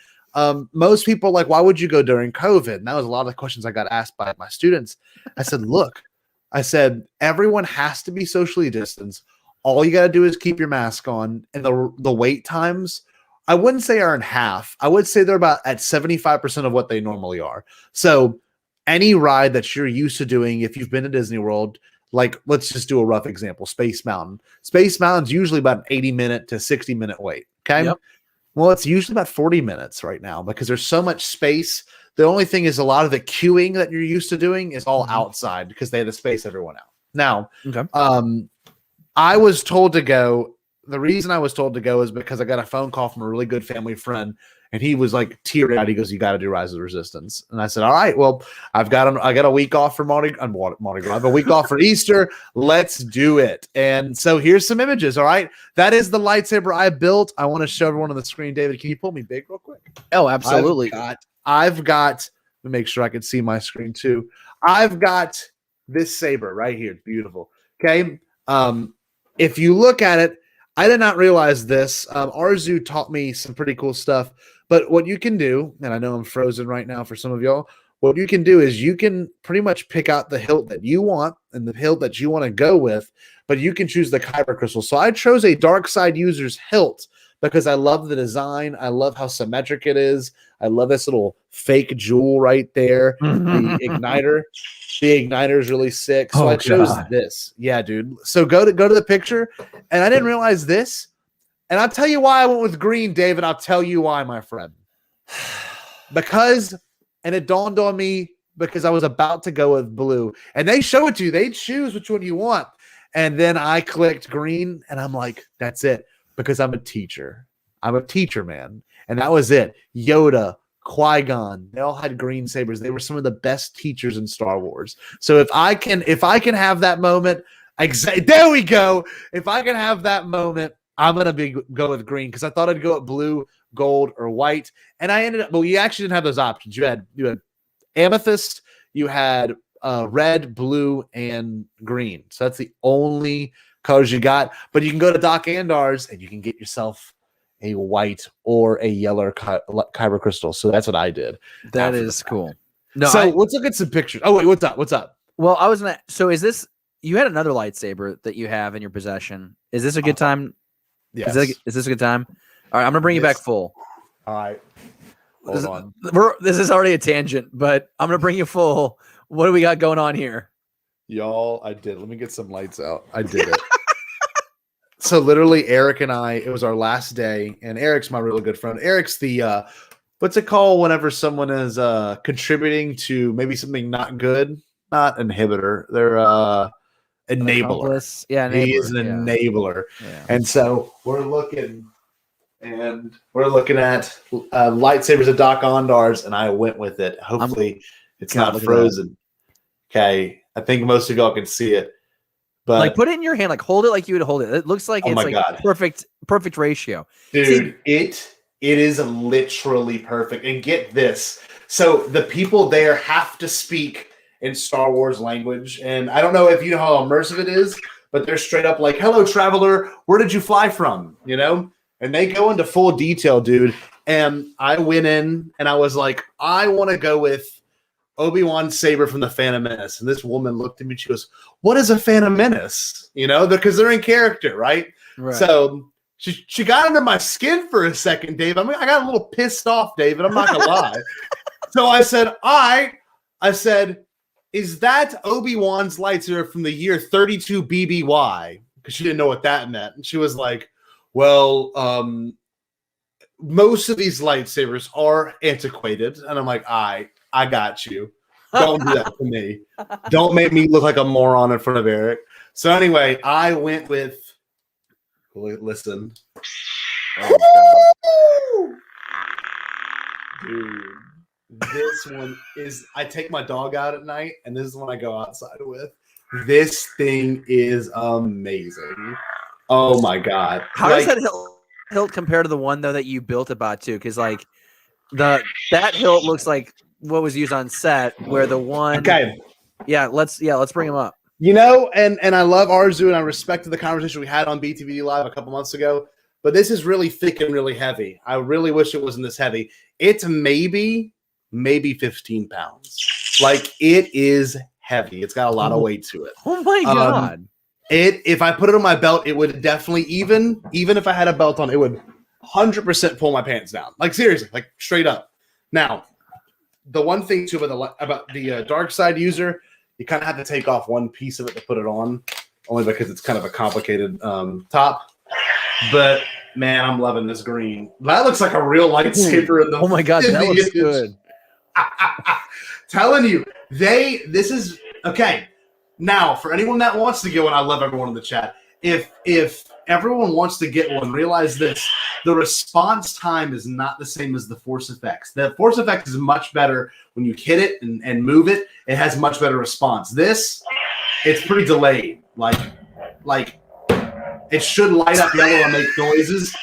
Most people are like, why would you go during COVID? And that was a lot of the questions I got asked by my students. I said, look, everyone has to be socially distanced. All you got to do is keep your mask on. And the wait times, I wouldn't say are in half. I would say they're about at 75% of what they normally are. So any ride that you're used to doing, if you've been to Disney World, like let's just do a rough example. Space Mountain. Space Mountain's usually about an 80-minute to 60-minute wait. Okay. Yep. Well, it's usually about 40 minutes right now because there's so much space. The only thing is a lot of the queuing that you're used to doing is all outside because they had to space everyone out. Now, I was told to go. The reason I was told to go is because I got a phone call from a really good family friend, and he was like teary-eyed. He goes, "You got to do Rise of the Resistance." And I said, "All right, well, I got a week off for Mardi Gras. I have a week off for Easter. Let's do it." And so here's some images. All right, that is the lightsaber I built. I want to show everyone on the screen. David, can you pull me big real quick? Oh, absolutely. I've got. Let me make sure I can see my screen too. I've got this saber right here. It's beautiful. Okay. If you look at it, I did not realize this. Arzu taught me some pretty cool stuff. But what you can do, and I know I'm frozen right now for some of y'all, what you can do is you can pretty much pick out the hilt that you want and the hilt that you want to go with, but you can choose the kyber crystal. So I chose a dark side user's hilt because I love the design. I love how symmetric it is. I love this little fake jewel right there. The igniter. The igniter is really sick. So I chose this. Yeah, dude. So go to the picture. And I didn't realize this. And I'll tell you why I went with green, David. I'll tell you why, my friend. Because, and it dawned on me because I was about to go with blue. And they show it to you. They choose which one you want. And then I clicked green. And I'm like, that's it. Because I'm a teacher. I'm a teacher, man. And that was it. Yoda, Qui-Gon, they all had green sabers. They were some of the best teachers in Star Wars. So if I can have that moment, there we go. If I can have that moment, I'm gonna go with green because I thought I'd go with blue, gold, or white. And I ended up, well, you actually didn't have those options. You had amethyst, you had red, blue, and green. So that's the only colors you got. But you can go to Doc Andar's and you can get yourself a white or a yellow kyber crystal. So that's what I did. That is cool. No, so let's look at some pictures. Oh wait, what's up? What's up? Well, I was gonna. So is this? You had another lightsaber that you have in your possession. Is this a good time? Yes. Is this a good time? All right, I'm gonna bring you back full. All right. Hold on. This is already a tangent, but I'm gonna bring you full. What do we got going on here? Y'all, I did. Let me get some lights out. I did it. So literally, Eric and I, it was our last day, and Eric's my really good friend. Eric's the what's it called whenever someone is contributing to maybe something not good? Not inhibitor. They're enabler. Accomplice. Yeah, enabler. He is an enabler. Yeah. And so we're looking at lightsabers at Doc Ondar's, and I went with it. Hopefully, it's not frozen. Okay, I think most of y'all can see it. But like, put it in your hand, like hold it like you would hold it. It looks like it's like perfect ratio. Dude, it is literally perfect. And get this. So the people there have to speak in Star Wars language. And I don't know if you know how immersive it is, but they're straight up like, "Hello, traveler, where did you fly from?" You know? And they go into full detail, dude. And I went in and I was like, I want to go with Obi-Wan Saber from the Phantom Menace. And this woman looked at me, she goes, "What is a Phantom Menace?" You know, because they're in character, right? So she got under my skin for a second, Dave. I mean, I got a little pissed off, David. I'm not gonna lie. So I said, "Is that Obi-Wan's lightsaber from the year 32 BBY?" Because she didn't know what that meant. And she was like, "Well, most of these lightsabers are antiquated." And I'm like, I got you. Don't do that to me. Don't make me look like a moron in front of Eric. So anyway, I went with, listen. Oh, dude, this one is, I take my dog out at night, and this is one I go outside with. This thing is amazing. Oh my God. How does that hilt compare to the one though that you built at Batu? Because like that hilt looks like what was used on set, where the one let's bring him up. You know, and I love Arzu, and I respect the conversation we had on BTVD Live a couple months ago, but this is really thick and really heavy. I really wish it wasn't this heavy. It's maybe 15 pounds. Like, it is heavy. It's got a lot of weight to it. Oh my God. If I put it on my belt, it would definitely, even if I had a belt on, it would 100% pull my pants down. Like, seriously, like straight up. Now, the one thing too about the dark side user, You kind of have to take off one piece of it to put it on, only because it's kind of a complicated top. But man, I'm loving this green. That looks like a real lightsaber in the. Oh my god, that looks good. Telling you, this is okay. Now, for anyone that wants to get one, I love everyone in the chat. If everyone wants to get one, realize this: the response time is not the same as the force effects. The force effects is much better when you hit it and move it. It has much better response. This, it's pretty delayed. Like it should light up yellow and make noises,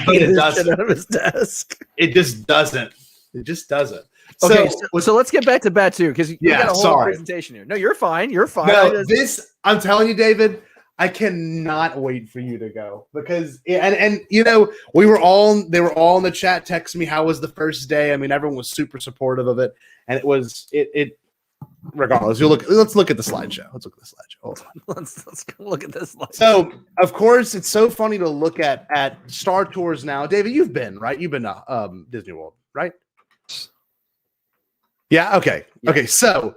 but it doesn't. Out of his desk. It just doesn't. It just doesn't. Okay, so let's get back to Batu because you got a whole sorry. presentation here. No, you're fine. You're fine. No, I'm telling you, David, I cannot wait for you to go because and you know they were all in the chat texting me how was the first day. I mean, everyone was super supportive of it, and it. Regardless, let's look at the slideshow. Let's look at the slideshow. Hold on. Let's go look at this slideshow. So, of course, it's so funny to look at Star Tours now. David, you've been right. You've been to Disney World, right? Yeah. Okay. Yeah. Okay. So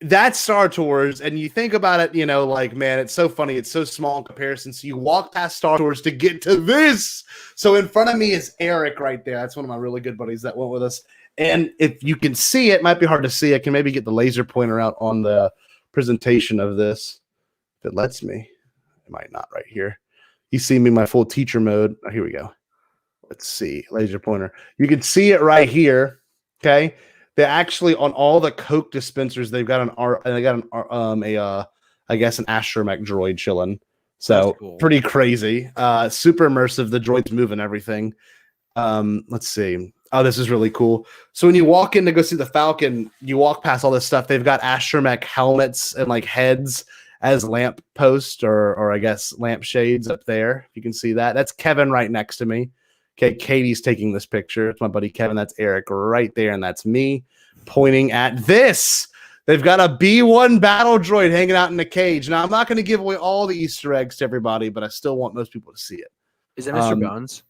that's Star Tours, and you think about it, you know, like, man, it's so funny. It's so small in comparison. So you walk past Star Tours to get to this. So in front of me is Eric right there. That's one of my really good buddies that went with us. And if you can see it, might be hard to see. I can maybe get the laser pointer out on the presentation of this. If it lets me. It might not right here. You see me in my full teacher mode. Oh, here we go. Let's see. Laser pointer. You can see it right here. Okay. They actually on all the Coke dispensers, they've got an I guess an astromech droid chilling. So cool. Pretty crazy. Super immersive. The droids moving everything. Let's see. Oh, this is really cool. So when you walk in to go see the Falcon, you walk past all this stuff. They've got astromech helmets and like heads as lamp posts or I guess lamp shades up there. You can see that. That's Kevin right next to me. Okay, Katie's taking this picture. It's my buddy Kevin. That's Eric right there, and that's me pointing at this. They've got a B-1 battle droid hanging out in the cage. Now, I'm not going to give away all the Easter eggs to everybody, but I still want most people to see it. Is that Mr. Bones?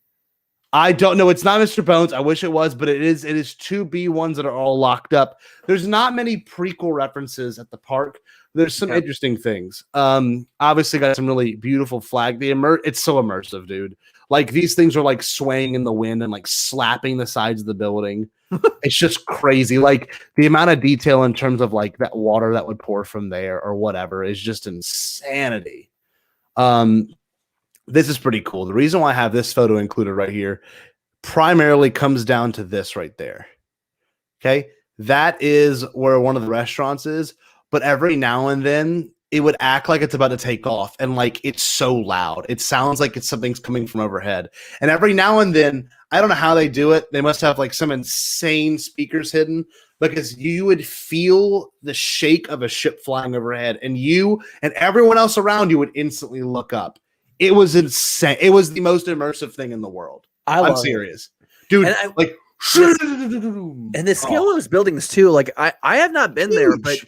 I don't know. It's not Mr. Bones. I wish it was, but it is. It is two B-1s that are all locked up. There's not many prequel references at the park. There's some interesting things. Obviously got some really beautiful flag. It's so immersive, dude. Like these things are like swaying in the wind and like slapping the sides of the building. It's just crazy. Like the amount of detail in terms of like that water that would pour from there or whatever is just insanity. This is pretty cool. The reason why I have this photo included right here primarily comes down to this right there. Okay. That is where one of the restaurants is, but every now and then it would act like it's about to take off and like it's so loud. It sounds like something's coming from overhead. And every now and then, I don't know how they do it. They must have like some insane speakers hidden because you would feel the shake of a ship flying overhead and you and everyone else around you would instantly look up. It was insane. It was the most immersive thing in the world. I'm serious. Dude, and and the scale of those buildings too, like I have not been there, but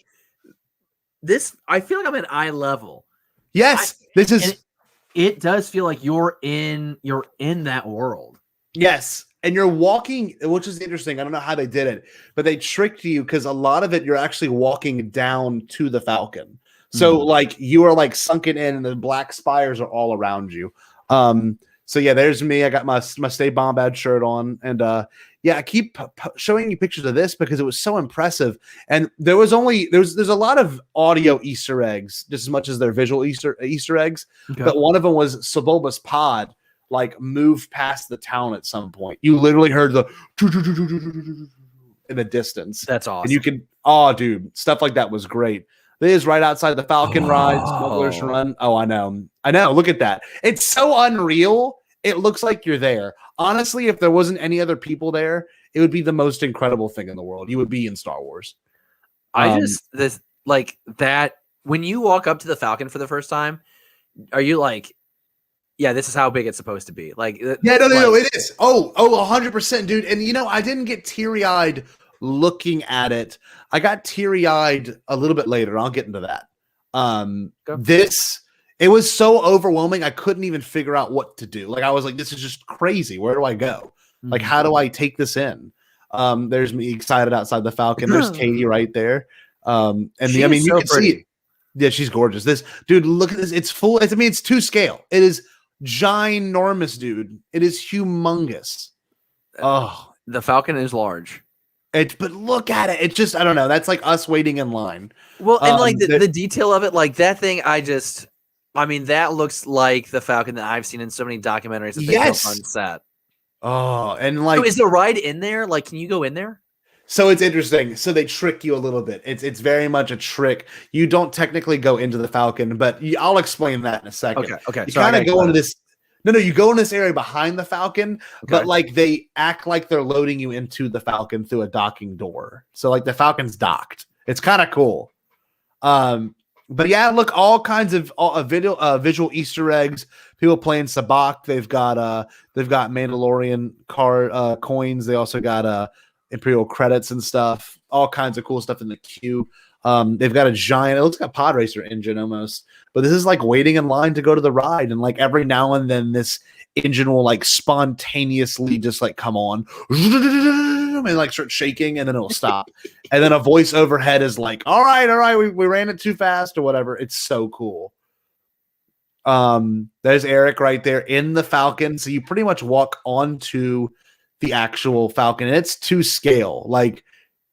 this, I feel like I'm at eye level. Yes, it does feel like you're in that world. Yes, and you're walking, which is interesting. I don't know how they did it, but they tricked you because a lot of it you're actually walking down to the Falcon. So like you are like sunken in, and the black spires are all around you. So yeah, there's me. I got my Stay Bombad shirt on, and yeah, I keep showing you pictures of this because it was so impressive. And there's a lot of audio Easter eggs, just as much as they're visual Easter eggs. Okay. But one of them was Sebulba's pod like moved past the town at some point. You literally heard the in the distance. That's awesome. And you can, dude, stuff like that was great. It is right outside the Falcon ride, Smuggler's Run. Oh, I know. Look at that. It's so unreal. It looks like you're there. Honestly, if there wasn't any other people there, it would be the most incredible thing in the world. You would be in Star Wars. When you walk up to the Falcon for the first time, are you like, yeah, this is how big it's supposed to be? Like, yeah, no, it is. 100%, dude. And I didn't get teary-eyed looking at it. I got teary-eyed a little bit later. I'll get into that. It was so overwhelming. I couldn't even figure out what to do. Like, I was like, this is just crazy. Where do I go? Like, how do I take this in? There's me excited outside the Falcon. There's Katie right there. And She I mean, is you so can pretty. see it. Yeah, she's gorgeous. This dude, look at this. It's full. I mean, it's to scale. It is ginormous, dude. It is humongous. Oh, The Falcon is large. but look at it. It's just, I don't know. That's like us waiting in line. Well, and like the detail of it, like that thing, I mean, that looks like the Falcon that I've seen in so many documentaries that they built on set. Oh, and like, So is the ride in there? Like, can you go in there? so it's interesting. So they trick you a little bit. It's very much a trick. You don't technically go into the Falcon, but I'll explain that in a second. Okay. You kind of go into this. No, you go in this area behind the Falcon, but like they act like they're loading you into the Falcon through a docking door. So like the Falcon's docked. It's kind of cool. But yeah, look, all kinds of visual Easter eggs. People playing Sabacc. They've got Mandalorian card coins. They also got Imperial credits and stuff. All kinds of cool stuff in the queue. They've got a giant. It looks like a pod racer engine almost. But this is like waiting in line to go to the ride, and like every now and then this engine will like spontaneously just like come on and like start shaking, and then it'll stop. And then a voice overhead is like, all right, we ran it too fast or whatever. It's so cool. There's Eric right there in the Falcon. So you pretty much walk onto the actual Falcon, and it's to scale. Like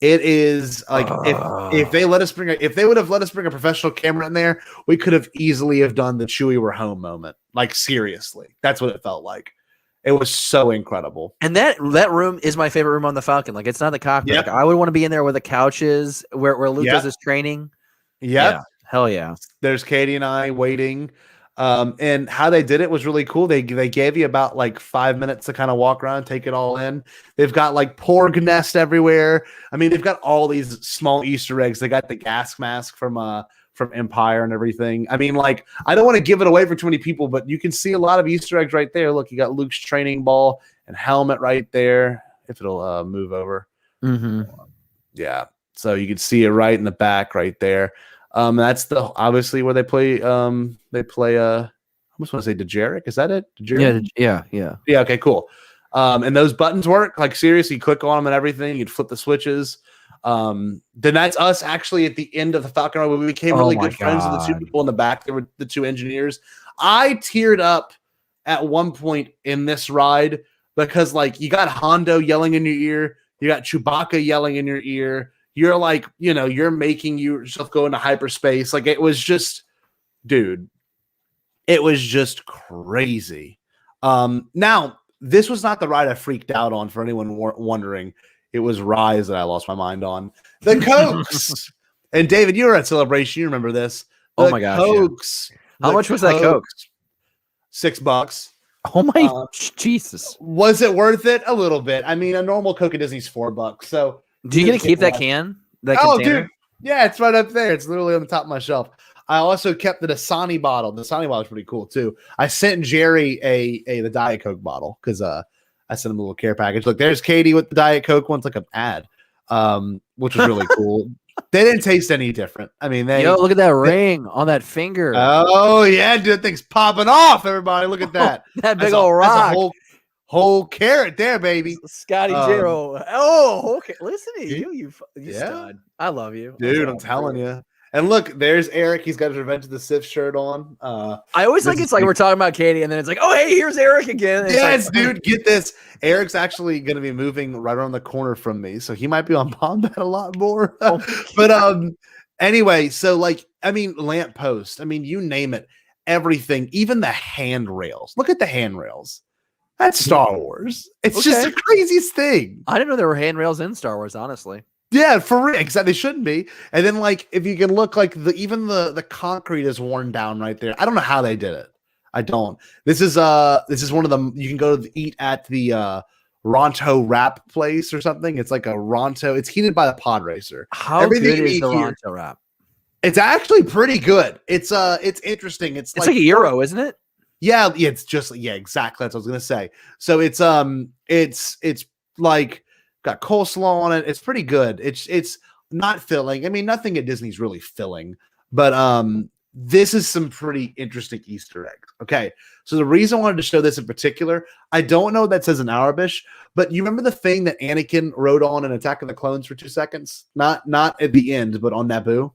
it is like if they would have let us bring a professional camera in there, we could have easily have done the Chewie we're home moment. Like seriously, that's what it felt like. It was so incredible. And that room is my favorite room on the Falcon. Like, it's not the cockpit. Yep. Like, I would want to be in there where the couch is, where Luke does his training. Yep. Yeah. Hell yeah. There's Katie and I waiting. And how they did it was really cool. They gave you about like 5 minutes to kind of walk around, take it all in. They've got like porg nest everywhere. I mean, they've got all these small Easter eggs. They got the gas mask from Empire and everything. I mean, like, I don't want to give it away for too many people, but you can see a lot of Easter eggs right there. Look, you got Luke's training ball and helmet right there. If it'll move over. Mm-hmm. Yeah. So you can see it right in the back right there. That's obviously where they play. I almost want to say Dejeric. Is that it? Yeah. Yeah. Okay. Cool. And those buttons work. Like seriously, you click on them and everything. You'd flip the switches. Then that's us actually at the end of the Falcon ride where we became really good friends with the two people in the back. They were the two engineers. I teared up at one point in this ride because like you got Hondo yelling in your ear, you got Chewbacca yelling in your ear. You're like, you're making yourself go into hyperspace. Like it was just, dude, it was just crazy. Now this was not the ride I freaked out on for anyone wondering. It was Rise that I lost my mind on. The Cokes. And David, you were at Celebration. You remember this. Oh my gosh. Cokes. Yeah. How much was that Coke? $6. Oh my Jesus. Was it worth it? A little bit. I mean, a normal Coke at Disney's $4. So do you get to keep that can? That container? Dude. Yeah, it's right up there. It's literally on the top of my shelf. I also kept the Dasani bottle. The Dasani bottle is pretty cool too. I sent Jerry the Diet Coke bottle because I sent him a little care package. Look, there's Katie with the Diet Coke. One's like an ad, which was really cool. They didn't taste any different. I mean, look at that ring on that finger. Oh yeah, dude, that thing's popping off. Everybody, look at that. That big old rock. That's a whole carrot there, baby. Scotty Zero. Oh, okay. Listen to you stud. I love you, dude. I'm telling you. And look, there's Eric. He's got his Revenge of the Sith shirt on. I always like it's like we're talking about Katie, and then it's like, oh, hey, here's Eric again. Yes, dude, get this. Eric's actually going to be moving right around the corner from me, so he might be on Bombad a lot more. But anyway, so like, I mean, lamppost. I mean, you name it, everything, even the handrails. Look at the handrails. That's Star Wars. It's just the craziest thing. I didn't know there were handrails in Star Wars, honestly. Yeah, for real. Exactly. They shouldn't be. And then, like, if you can look, like, even the concrete is worn down right there. I don't know how they did it. I don't. This is one of them. You can go to eat at the Ronto wrap place or something. It's like a Ronto. It's heated by the pod racer. How good is the Ronto wrap? It's actually pretty good. It's interesting. It's like a gyro, isn't it? Yeah, it's just exactly. That's what I was gonna say. So it's like got coleslaw on it. It's pretty good. It's not filling. I mean, nothing at Disney's really filling, but this is some pretty interesting Easter eggs. Okay, so the reason I wanted to show this in particular, I don't know what that says in Arabic, but you remember the thing that Anakin rode on in Attack of the Clones for 2 seconds? Not at the end, but on Naboo.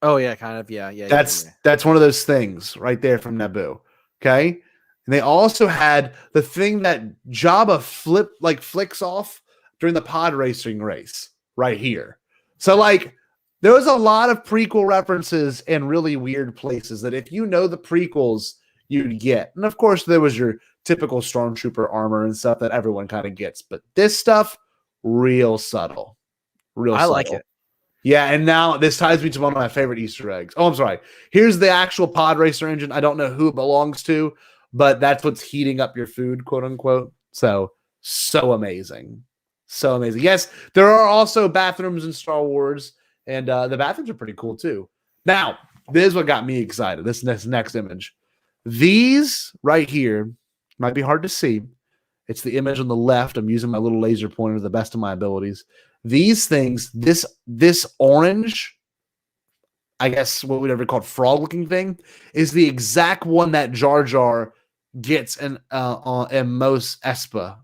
Oh yeah, kind of. Yeah. That's one of those things right there from Naboo. Okay, and they also had the thing that Jabba flicks off during the pod racing race right here. So like, there was a lot of prequel references in really weird places that if you know the prequels, you'd get. And of course, there was your typical Stormtrooper armor and stuff that everyone kind of gets. But this stuff, real subtle. I like it. Yeah, and now this ties me to one of my favorite Easter eggs. Oh, I'm sorry. Here's the actual pod racer engine. I don't know who it belongs to, but that's what's heating up your food, quote unquote. So amazing. So amazing. Yes, there are also bathrooms in Star Wars. And the bathrooms are pretty cool too. Now, this is what got me excited. This next image. These right here might be hard to see. It's the image on the left. I'm using my little laser pointer to the best of my abilities. These things, this orange, I guess what we'd ever call frog-looking thing, is the exact one that Jar Jar gets in Mos Espa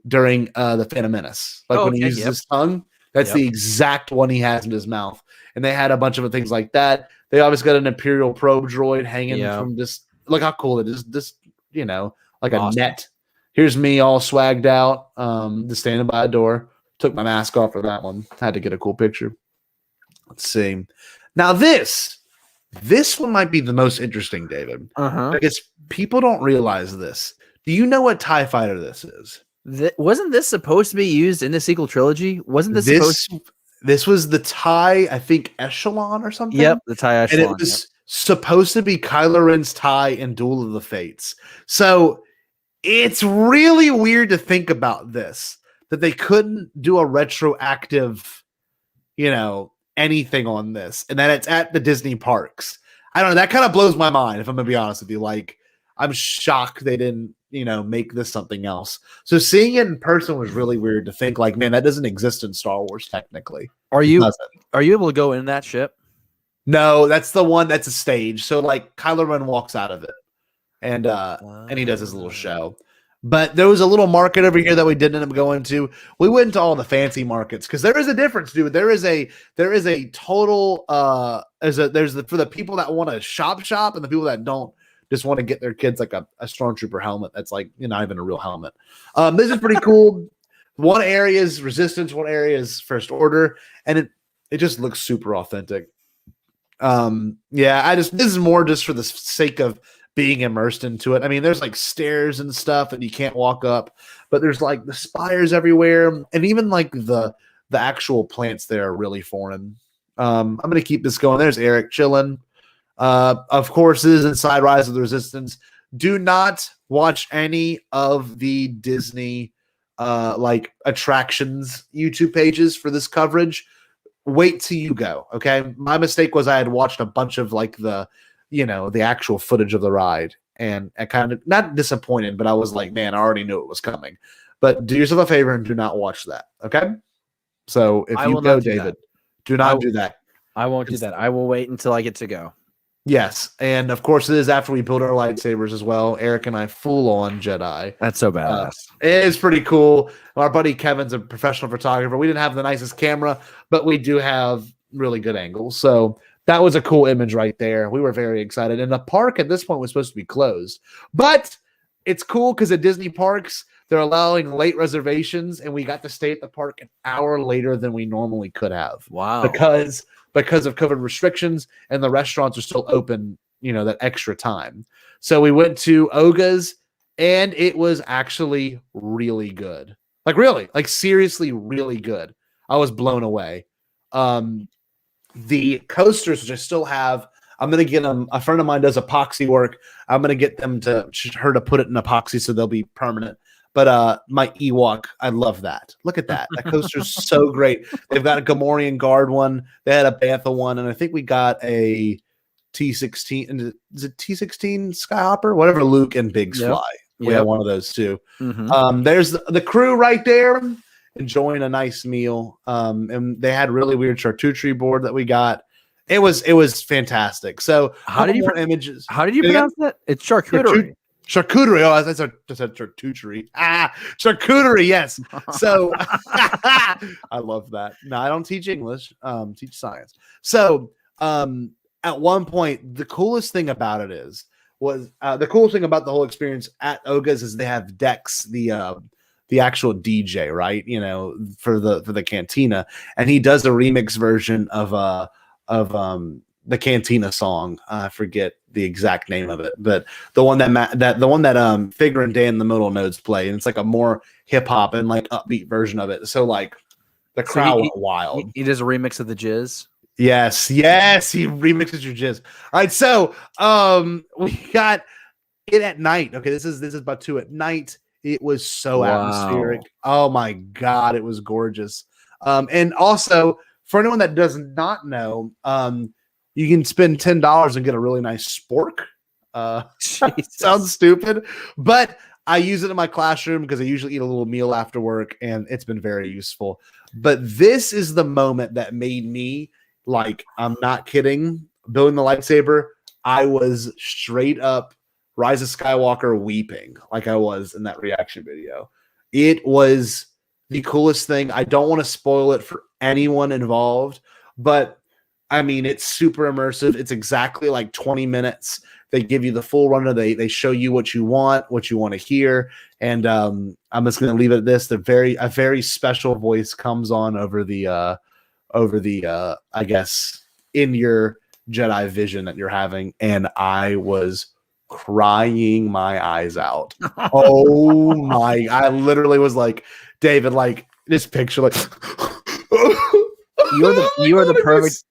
during the Phantom Menace. Like when he uses his tongue. That's the exact one he has in his mouth. And they had a bunch of things like that. They obviously got an Imperial probe droid hanging from this. Look how cool it is. This, like a net. Here's me all swagged out, just standing by a door. Took my mask off for that one. Had to get a cool picture. Let's see. Now this one might be the most interesting, David. Because people don't realize this. Do you know what TIE fighter this is? Wasn't this supposed to be used in the sequel trilogy? Wasn't this supposed to? This was the TIE, I think, Echelon or something? Yep, the TIE Echelon. And it was supposed to be Kylo Ren's TIE in Duel of the Fates. So it's really weird to think about this, that they couldn't do a retroactive, anything on this, and that it's at the Disney parks. I don't know. That kind of blows my mind, if I'm going to be honest with you. Like, I'm shocked they didn't, make this something else. So seeing it in person was really weird to think like, man, that doesn't exist in Star Wars technically. Are you able to go in that ship? No, that's the one that's a stage. So like Kylo Ren walks out of it and he does his little show. But there was a little market over here that we didn't end up going to. We went to all the fancy markets because there is a difference, dude. There is a total for the people that want to shop and the people that don't just want to get their kids like a Stormtrooper helmet that's like not even a real helmet. This is pretty cool. One area is Resistance, one area is First Order, and it just looks super authentic. This is more just for the sake of being immersed into it. I mean, there's like stairs and stuff that you can't walk up, but there's like the spires everywhere, and even like the actual plants there are really foreign. I'm gonna keep this going. There's Eric chilling. Of course, this is inside Rise of the Resistance. Do not watch any of the Disney like attractions YouTube pages for this coverage. Wait till you go. Okay. My mistake was I had watched a bunch of like the actual footage of the ride, and I kind of not disappointed, but I was like, man, I already knew it was coming. But do yourself a favor and do not watch that. Okay. So if you go, David, do not do that. I won't do that. I will wait until I get to go. Yes, and of course it is after we build our lightsabers as well. Eric and I full on Jedi. That's so badass. It is pretty cool. Our buddy Kevin's a professional photographer. We didn't have the nicest camera, but we do have really good angles. So that was a cool image right there. We were very excited. And the park at this point was supposed to be closed, but it's cool because at Disney parks they're allowing late reservations, and we got to stay at the park an hour later than we normally could have. Wow! Because of COVID restrictions, and the restaurants are still open, that extra time. So we went to Oga's, and it was actually really good. Like seriously, really good. I was blown away. The coasters, which I still have, I'm going to get them. A friend of mine does epoxy work. I'm going to get her to put it in epoxy so they'll be permanent. But my Ewok, I love that. Look at that. That coaster's so great. They've got a Gamorrean Guard one. They had a Bantha one, and I think we got a T-16. Is it T-16 Skyhopper? Whatever Luke and Biggs fly. We have one of those too. Mm-hmm. There's the crew right there enjoying a nice meal. And they had really weird charcuterie board that we got. It was fantastic. So How did you images? How did you pronounce that? It's charcuterie. Charcuterie. Oh, I said charcuterie. Charcuterie. Yes. So I love that. No, I don't teach English. Teach science. So at one point, the coolest thing about it was the coolest thing about the whole experience at Oga's is they have Dex, the actual DJ, right? You know, for the Cantina, and he does a remix version of the Cantina song. I forget the exact name of it, but the one that Figure and Dan the Middle Nodes play, and it's like a more hip hop and like upbeat version of it. So like the crowd went wild. He does a remix of the Jizz. Yes, he remixes your jizz. All right, so we got it at night. Okay, this is about 2 at night. It was so atmospheric. Oh my god, it was gorgeous. And also for anyone that does not know, you can spend $10 and get a really nice spork. Sounds stupid, but I use it in my classroom because I usually eat a little meal after work, and it's been very useful. But this is the moment that made me, like, I'm not kidding, building the lightsaber, I was straight up Rise of Skywalker weeping like I was in that reaction video. It was the coolest thing. I don't want to spoil it for anyone involved, but I mean, it's super immersive. It's exactly like 20 minutes. They give you the full runner. They show you what you want to hear. And I'm just going to leave it at this. A very special voice comes on over the I guess in your Jedi vision that you're having. And I was crying my eyes out. Oh my, I literally was like, David, like this picture, like you are the perfect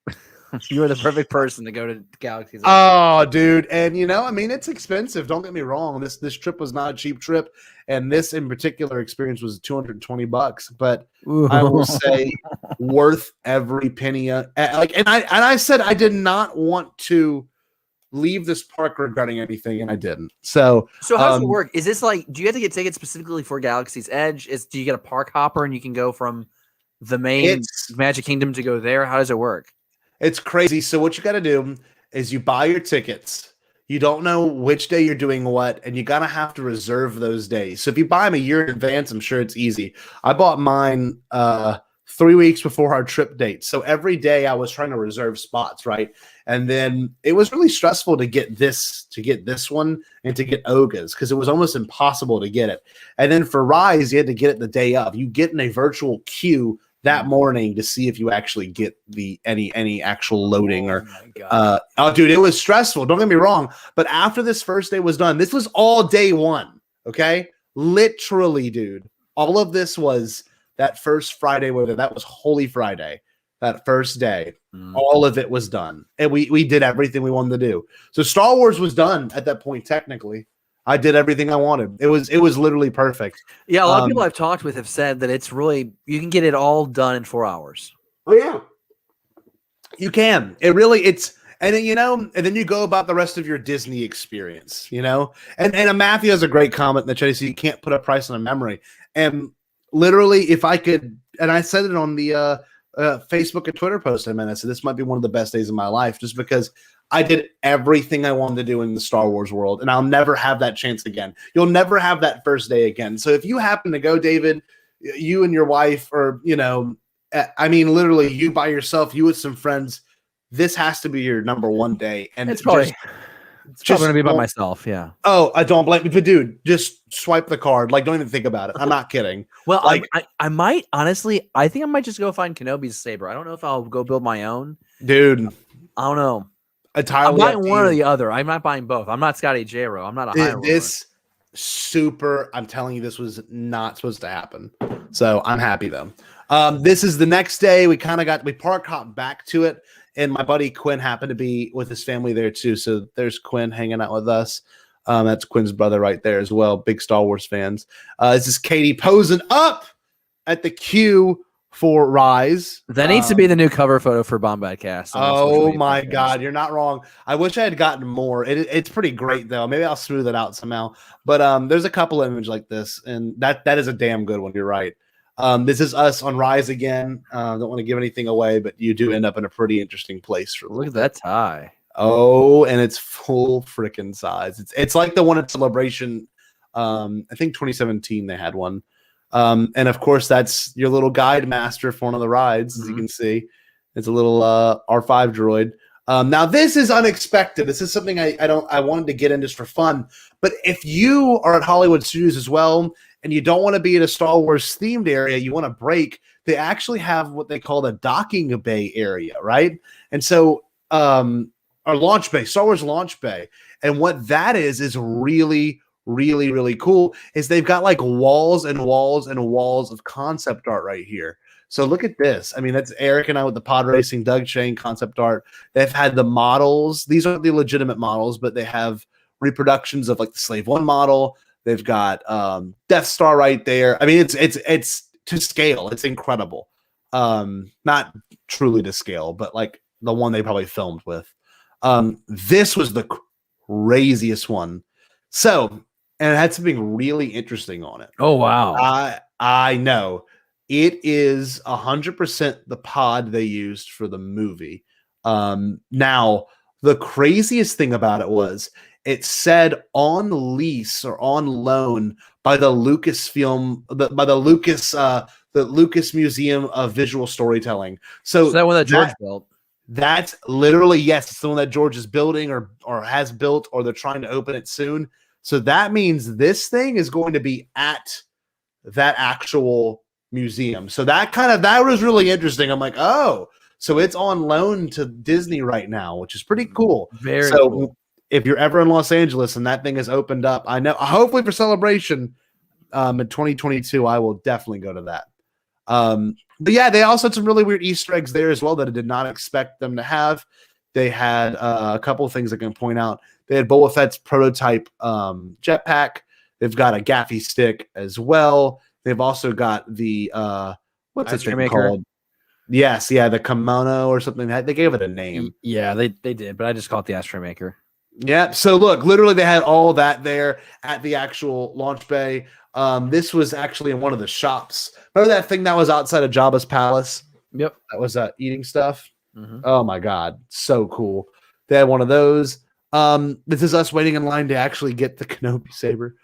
you are the perfect person to go to Galaxy's. Oh, dude. And you know, I mean, it's expensive. Don't get me wrong. This trip was not a cheap trip. And this in particular experience was $220, but I will say worth every penny. And I said I did not want to leave this park regretting anything, and I didn't. So how does it work? Is this like, do you have to get tickets specifically for Galaxy's Edge? Do you get a park hopper and you can go from the main Magic Kingdom to go there? How does it work? It's crazy. So what you got to do is you buy your tickets. You don't know which day you're doing what, and you gotta have to reserve those days. So if you buy them a year in advance, I'm sure it's easy. I bought mine 3 weeks before our trip date. So every day I was trying to reserve spots, right? And then it was really stressful to get this one and to get Oga's because it was almost impossible to get it. And then for Rise, you had to get it the day of. You get in a virtual queue that morning to see if you actually get the any actual loading oh dude, it was stressful, don't get me wrong, but after this first day was done, this was all day one, okay? Literally, dude, all of this was that first Friday, whether that was Holy Friday, that first day, all of it was done, and we did everything we wanted to do. So Star Wars was done at that point. Technically I did everything I wanted. It was literally perfect. Yeah, a lot of people I've talked with have said that it's really, you can get it all done in 4 hours. Oh yeah, you can. It really, and then, you know, and then you go about the rest of your Disney experience, you know. And Matthew has a great comment in the chat. He said you can't put a price on a memory. And literally, if I could, and I said it on the Facebook and Twitter post, I said this might be one of the best days of my life, just because I did everything I wanted to do in the Star Wars world, and I'll never have that chance again. You'll never have that first day again. So if you happen to go, David, you and your wife, or, you know, I mean, literally you by yourself, you with some friends, this has to be your number one day. And it's probably going to be by myself. Yeah. Oh, I don't blame you, but dude, just swipe the card. Like, don't even think about it. I'm not kidding. Well, like, I might, honestly, I think I might just go find Kenobi's Saber. I don't know if I'll go build my own. Dude. I don't know. Entirely I'm buying one or the other. I'm not buying both. I'm not Scotty J-Ro. I'm not a high roller. I'm telling you, this was not supposed to happen. So I'm happy though. This is the next day. We park hopped back to it, and my buddy Quinn happened to be with his family there too. So there's Quinn hanging out with us. That's Quinn's brother right there as well. Big Star Wars fans. This is Katie posing up at the queue for Rise. That needs to be the new cover photo for Bombad Cast. Oh my God, you're not wrong. I wish I had gotten more. It's pretty great though. Maybe I'll smooth it out somehow. But there's a couple images like this, and that is a damn good one. You're right. This is us on Rise again. Don't want to give anything away, but you do end up in a pretty interesting place. For Look at that tie. Oh, and it's full freaking size. It's like the one at Celebration. I think 2017 they had one. And of course, that's your little guide master for one of the rides, as you can see. It's a little R5 droid. Now this is unexpected. This is something I wanted to get in just for fun. But if you are at Hollywood Studios as well, and you don't want to be in a Star Wars themed area, you want to break, they actually have what they call the docking bay area, right? And so, our launch bay, Star Wars launch bay. And what that is really, really, really cool is they've got like walls and walls and walls of concept art right here. So look at this. I mean, that's Eric and I with the pod racing, Doug Shane concept art. They've had the models. These aren't the legitimate models, but they have reproductions of like the Slave One model. They've got Death Star right there. I mean, it's to scale. It's incredible. Not truly to scale, but like the one they probably filmed with. This was the craziest one. So, and it had something really interesting on it. Oh, wow. I know. It is 100% the pod they used for the movie. Now, the craziest thing about it was it said on lease or on loan by the Lucasfilm, by the Lucas Museum of Visual Storytelling. So that one that George built? That's literally, yes, it's the one that George is building or has built, or they're trying to open it soon. So that means this thing is going to be at that actual museum. So that was really interesting. I'm like, oh, so it's on loan to Disney right now, which is pretty cool. Very cool. If you're ever in Los Angeles and that thing is opened up, I know, hopefully for Celebration in 2022, I will definitely go to that. But yeah, they also had some really weird Easter eggs there as well that I did not expect them to have. They had a couple of things I can point out. They had Boba Fett's prototype jetpack. They've got a gaffy stick as well. They've also got the what's it called? Yes, yeah, the kimono or something. They gave it a name. Yeah, they did, but I just call it the ashtray maker. Yeah. So look, literally, they had all that there at the actual launch bay. This was actually in one of the shops. Remember that thing that was outside of Jabba's palace? Yep, that was eating stuff. Oh my god, so cool! They had one of those. This is us waiting in line to actually get the Kenobi Saber.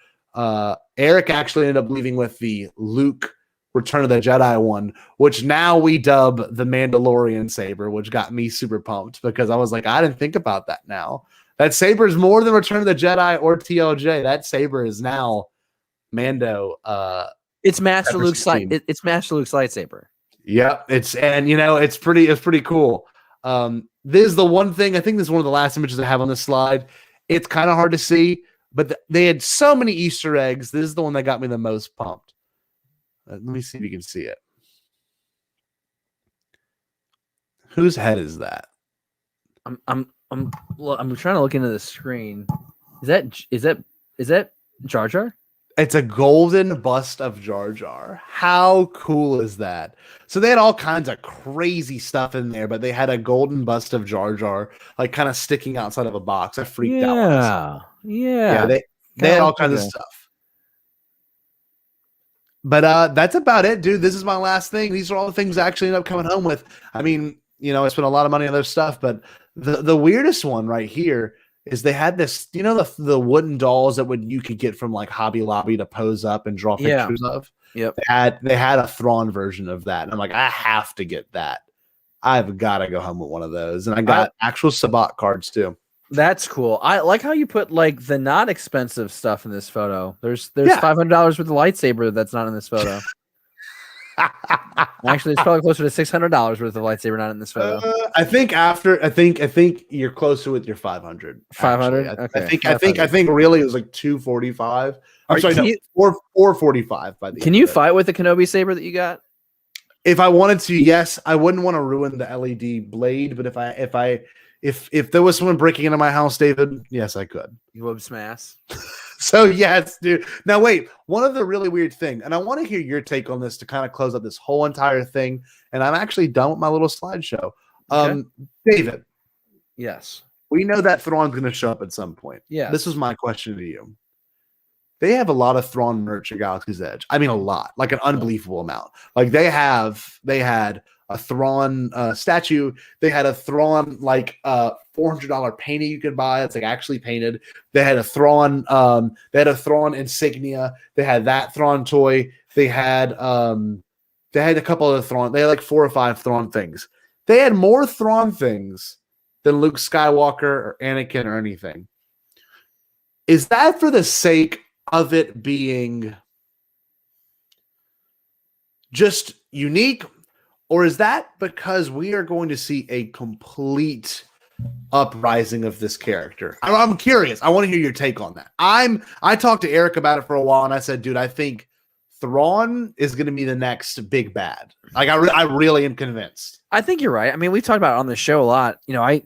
Eric actually ended up leaving with the Luke Return of the Jedi one, which now we dub the Mandalorian Saber, which got me super pumped because I was like, I didn't think about that now. That saber is more than Return of the Jedi or TLJ. That saber is now Mando. It's Master Luke's it's Master Luke's lightsaber. Yeah, it's pretty cool. This is the one thing, I think this is one of the last images I have on this slide. It's kind of hard to see, but they had so many Easter eggs. This is the one that got me the most pumped. Let me see if you can see it. Whose head is that? I'm trying to look into the screen. Is that Jar Jar? It's a golden bust of Jar Jar. How cool is that? So they had all kinds of crazy stuff in there, but they had a golden bust of Jar Jar, like kind of sticking outside of a box. I freaked out. Yeah. They had all kinds of stuff. But that's about it, dude. This is my last thing. These are all the things I actually end up coming home with. I mean, I spent a lot of money on other stuff, but the weirdest one right here is they had this, the wooden dolls that you could get from like Hobby Lobby to pose up and draw pictures of. Yep. They had a Thrawn version of that. And I'm like, I have to get that. I've got to go home with one of those. And I got actual Sabbat cards too. That's cool. I like how you put like the not expensive stuff in this photo. There's $500 worth of lightsaber that's not in this photo. Actually, it's probably closer to $600 worth of lightsaber not in this photo. I think you're closer with your 500. 500. Okay. I think really it was like 245. I'm sorry, 445 by the. Can you fight with the Kenobi Saber that you got? If I wanted to, yes. I wouldn't want to ruin the LED blade, but if there was someone breaking into my house, David, yes, I could. You would smash. So yes, dude. Now wait, one of the really weird thing, and I want to hear your take on this to kind of close up this whole entire thing. And I'm actually done with my little slideshow. Okay. David. Yes. We know that Thrawn's going to show up at some point. Yeah. This is my question to you. they have a lot of Thrawn merch at Galaxy's Edge. I mean, a lot, like an unbelievable amount. Like they had a Thrawn statue. They had a Thrawn like $400 painting you could buy. It's like actually painted. They had a Thrawn. They had a Thrawn insignia. They had that Thrawn toy. They had a couple of Thrawn. They had like 4 or 5 Thrawn things. They had more Thrawn things than Luke Skywalker or Anakin or anything. Is that for the sake of it being just unique, or is that because we are going to see a complete uprising of this character? I'm curious. I want to hear your take on that. I talked to Eric about it for a while, and I said, dude, I think Thrawn is going to be the next big bad. Like I really am convinced. I think you're right. I mean, we talked about it on the show a lot. You know,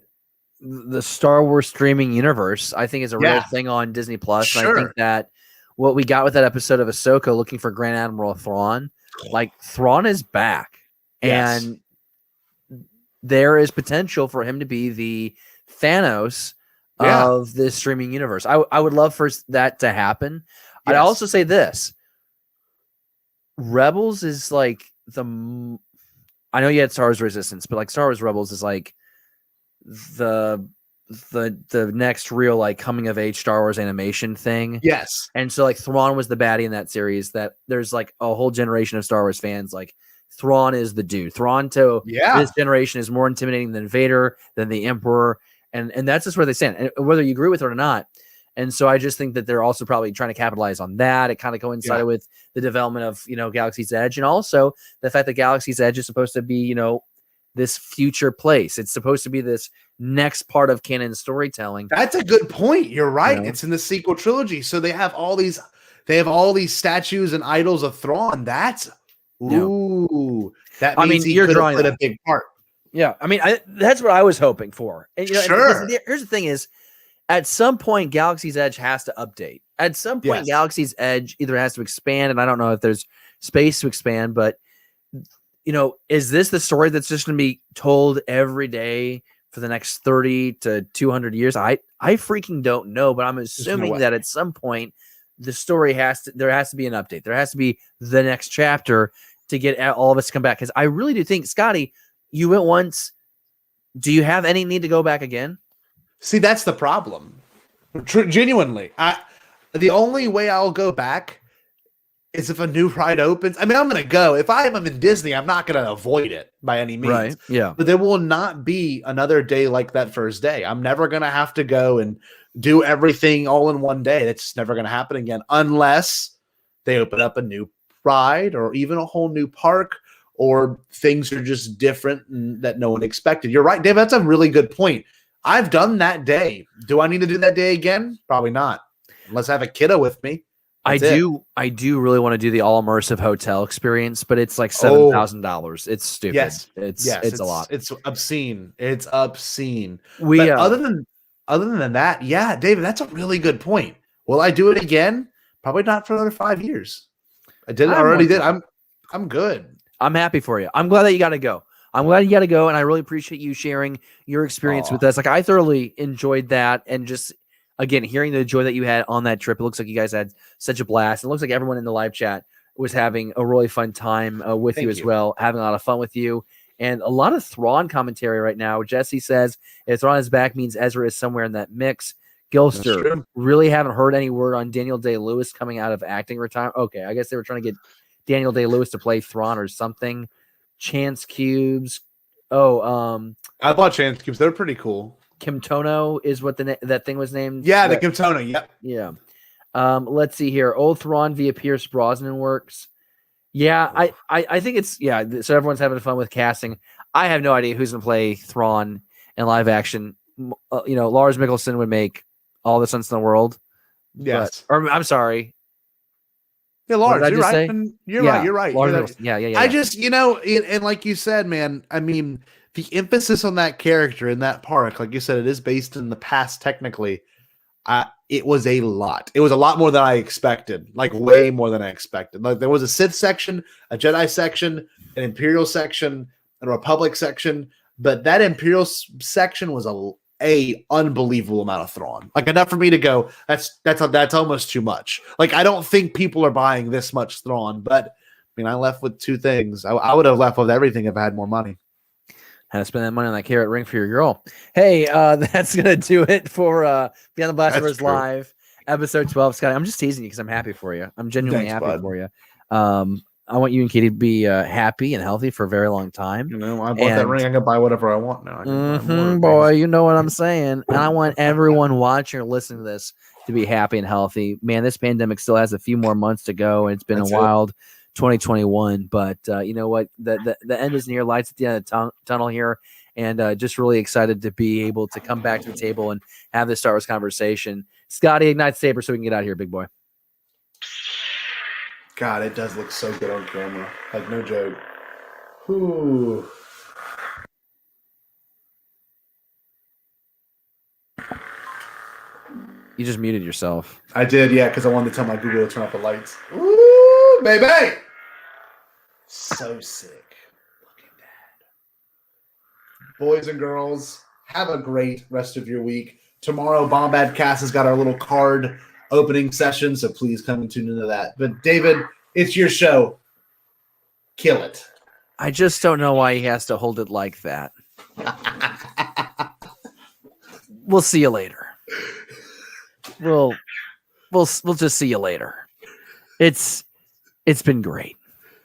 the Star Wars streaming universe, I think, is a real thing on Disney Plus. Sure. And I think that what we got with that episode of Ahsoka looking for Grand Admiral Thrawn, like Thrawn is back. Yes. And there is potential for him to be the Thanos of this streaming universe. I would love for that to happen. I'd also say this. Rebels is like I know you had Star Wars Resistance, but like Star Wars Rebels is like the next real like coming of age Star Wars animation thing. Yes. And so like Thrawn was the baddie in that series, that there's like a whole generation of Star Wars fans like Thrawn is the dude. Thrawn to this generation is more intimidating than Vader, than the Emperor. And that's just where they stand. And whether you agree with it or not. And so I just think that they're also probably trying to capitalize on that. It kind of coincided with the development of, Galaxy's Edge, and also the fact that Galaxy's Edge is supposed to be, this future place. It's supposed to be this next part of canon storytelling. That's a good point. You're right. It's in the sequel trilogy. So they have all these statues and idols of Thrawn. That means he could have played a big part. Yeah. I mean, that's what I was hoping for. And sure. And here's the thing is, at some point, Galaxy's Edge has to update. At some point, Galaxy's Edge either has to expand, and I don't know if there's space to expand, but is this the story that's just going to be told every day for the next 30 to 200 years? I freaking don't know, but I'm assuming that at some point the story there has to be an update. There has to be the next chapter to get all of us to come back. Because I really do think, Scotty, you went once. Do you have any need to go back again? See, that's the problem. Genuinely, the only way I'll go back is if a new ride opens. I mean, I'm going to go. If I'm in Disney, I'm not going to avoid it by any means. Right. Yeah. But there will not be another day like that first day. I'm never going to have to go and do everything all in one day. That's never going to happen again unless they open up a new ride or even a whole new park, or things are just different that no one expected. You're right, Dave. That's a really good point. I've done that day. Do I need to do that day again? Probably not, unless I have a kiddo with me. I do really want to do the all immersive hotel experience, but it's like $7,000. It's stupid. Yes. It's a lot. It's obscene. It's obscene. But other than that, yeah, David, that's a really good point. Will I do it again? Probably not for another 5 years. I already did. I'm good. I'm happy for you. I'm glad that you got to go. I'm glad you got to go, and I really appreciate you sharing your experience with us. Like, I thoroughly enjoyed that, and just again, hearing the joy that you had on that trip. It looks like you guys had such a blast. It looks like everyone in the live chat was having a really fun time with you as well, having a lot of fun with you. And a lot of Thrawn commentary right now. Jesse says, if Thrawn is back, means Ezra is somewhere in that mix. Gilster, really haven't heard any word on Daniel Day-Lewis coming out of acting retirement. Okay, I guess they were trying to get Daniel Day-Lewis to play Thrawn or something. Chance Cubes. I bought Chance Cubes. They're pretty cool. Kimtono is what that thing was named. Yeah, the Kimtono. Yep. Yeah. Let's see here. Old Thrawn via Pierce Brosnan works. Yeah, I think it's so everyone's having fun with casting. I have no idea who's gonna play Thrawn in live action. Lars Mikkelsen would make all the sense in the world. Yes. I'm sorry. Yeah, Lars, you're right. You're right. Lars, yeah. I just, and like you said, man, I mean, the emphasis on that character in that park, like you said, it is based in the past technically. It was a lot. It was a lot more than I expected, like way more than I expected. Like there was a Sith section, a Jedi section, an Imperial section, a Republic section, but that Imperial section was a unbelievable amount of Thrawn. Like enough for me to go, that's almost too much. Like I don't think people are buying this much Thrawn, but I mean, I left with two things. I would have left with everything if I had more money. How to spend that money on that carrot ring for your girl. Hey, that's gonna do it for Beyond the Blast That's Doors true. Live, episode 12. Scotty, I'm just teasing you because I'm happy for you. I'm genuinely Thanks, happy bud. for you. I want you and Katie to be happy and healthy for a very long time. You know, I bought that ring. I can buy whatever I want now. I can buy more Boy, things. you know what I'm saying. And I want everyone watching or listening to this to be happy and healthy. Man, this pandemic still has a few more months to go, and it's been That's a wild 2021. But you know what? The end is near. Lights at the end of the tunnel here. And just really excited to be able to come back to the table and have this Star Wars conversation. Scotty, ignite Saber so we can get out of here, big boy. God, it does look so good on camera. Like, no joke. Ooh. You just muted yourself. I did, yeah, because I wanted to tell my Google to turn off the lights. Ooh, baby! So sick. Look at that. Boys and girls, have a great rest of your week. Tomorrow, Bombad Cast has got our little card opening session, so please come and tune into that. But David, it's your show. Kill it. I just don't know why he has to hold it like that. We'll see you later. We'll just see you later. It's been great.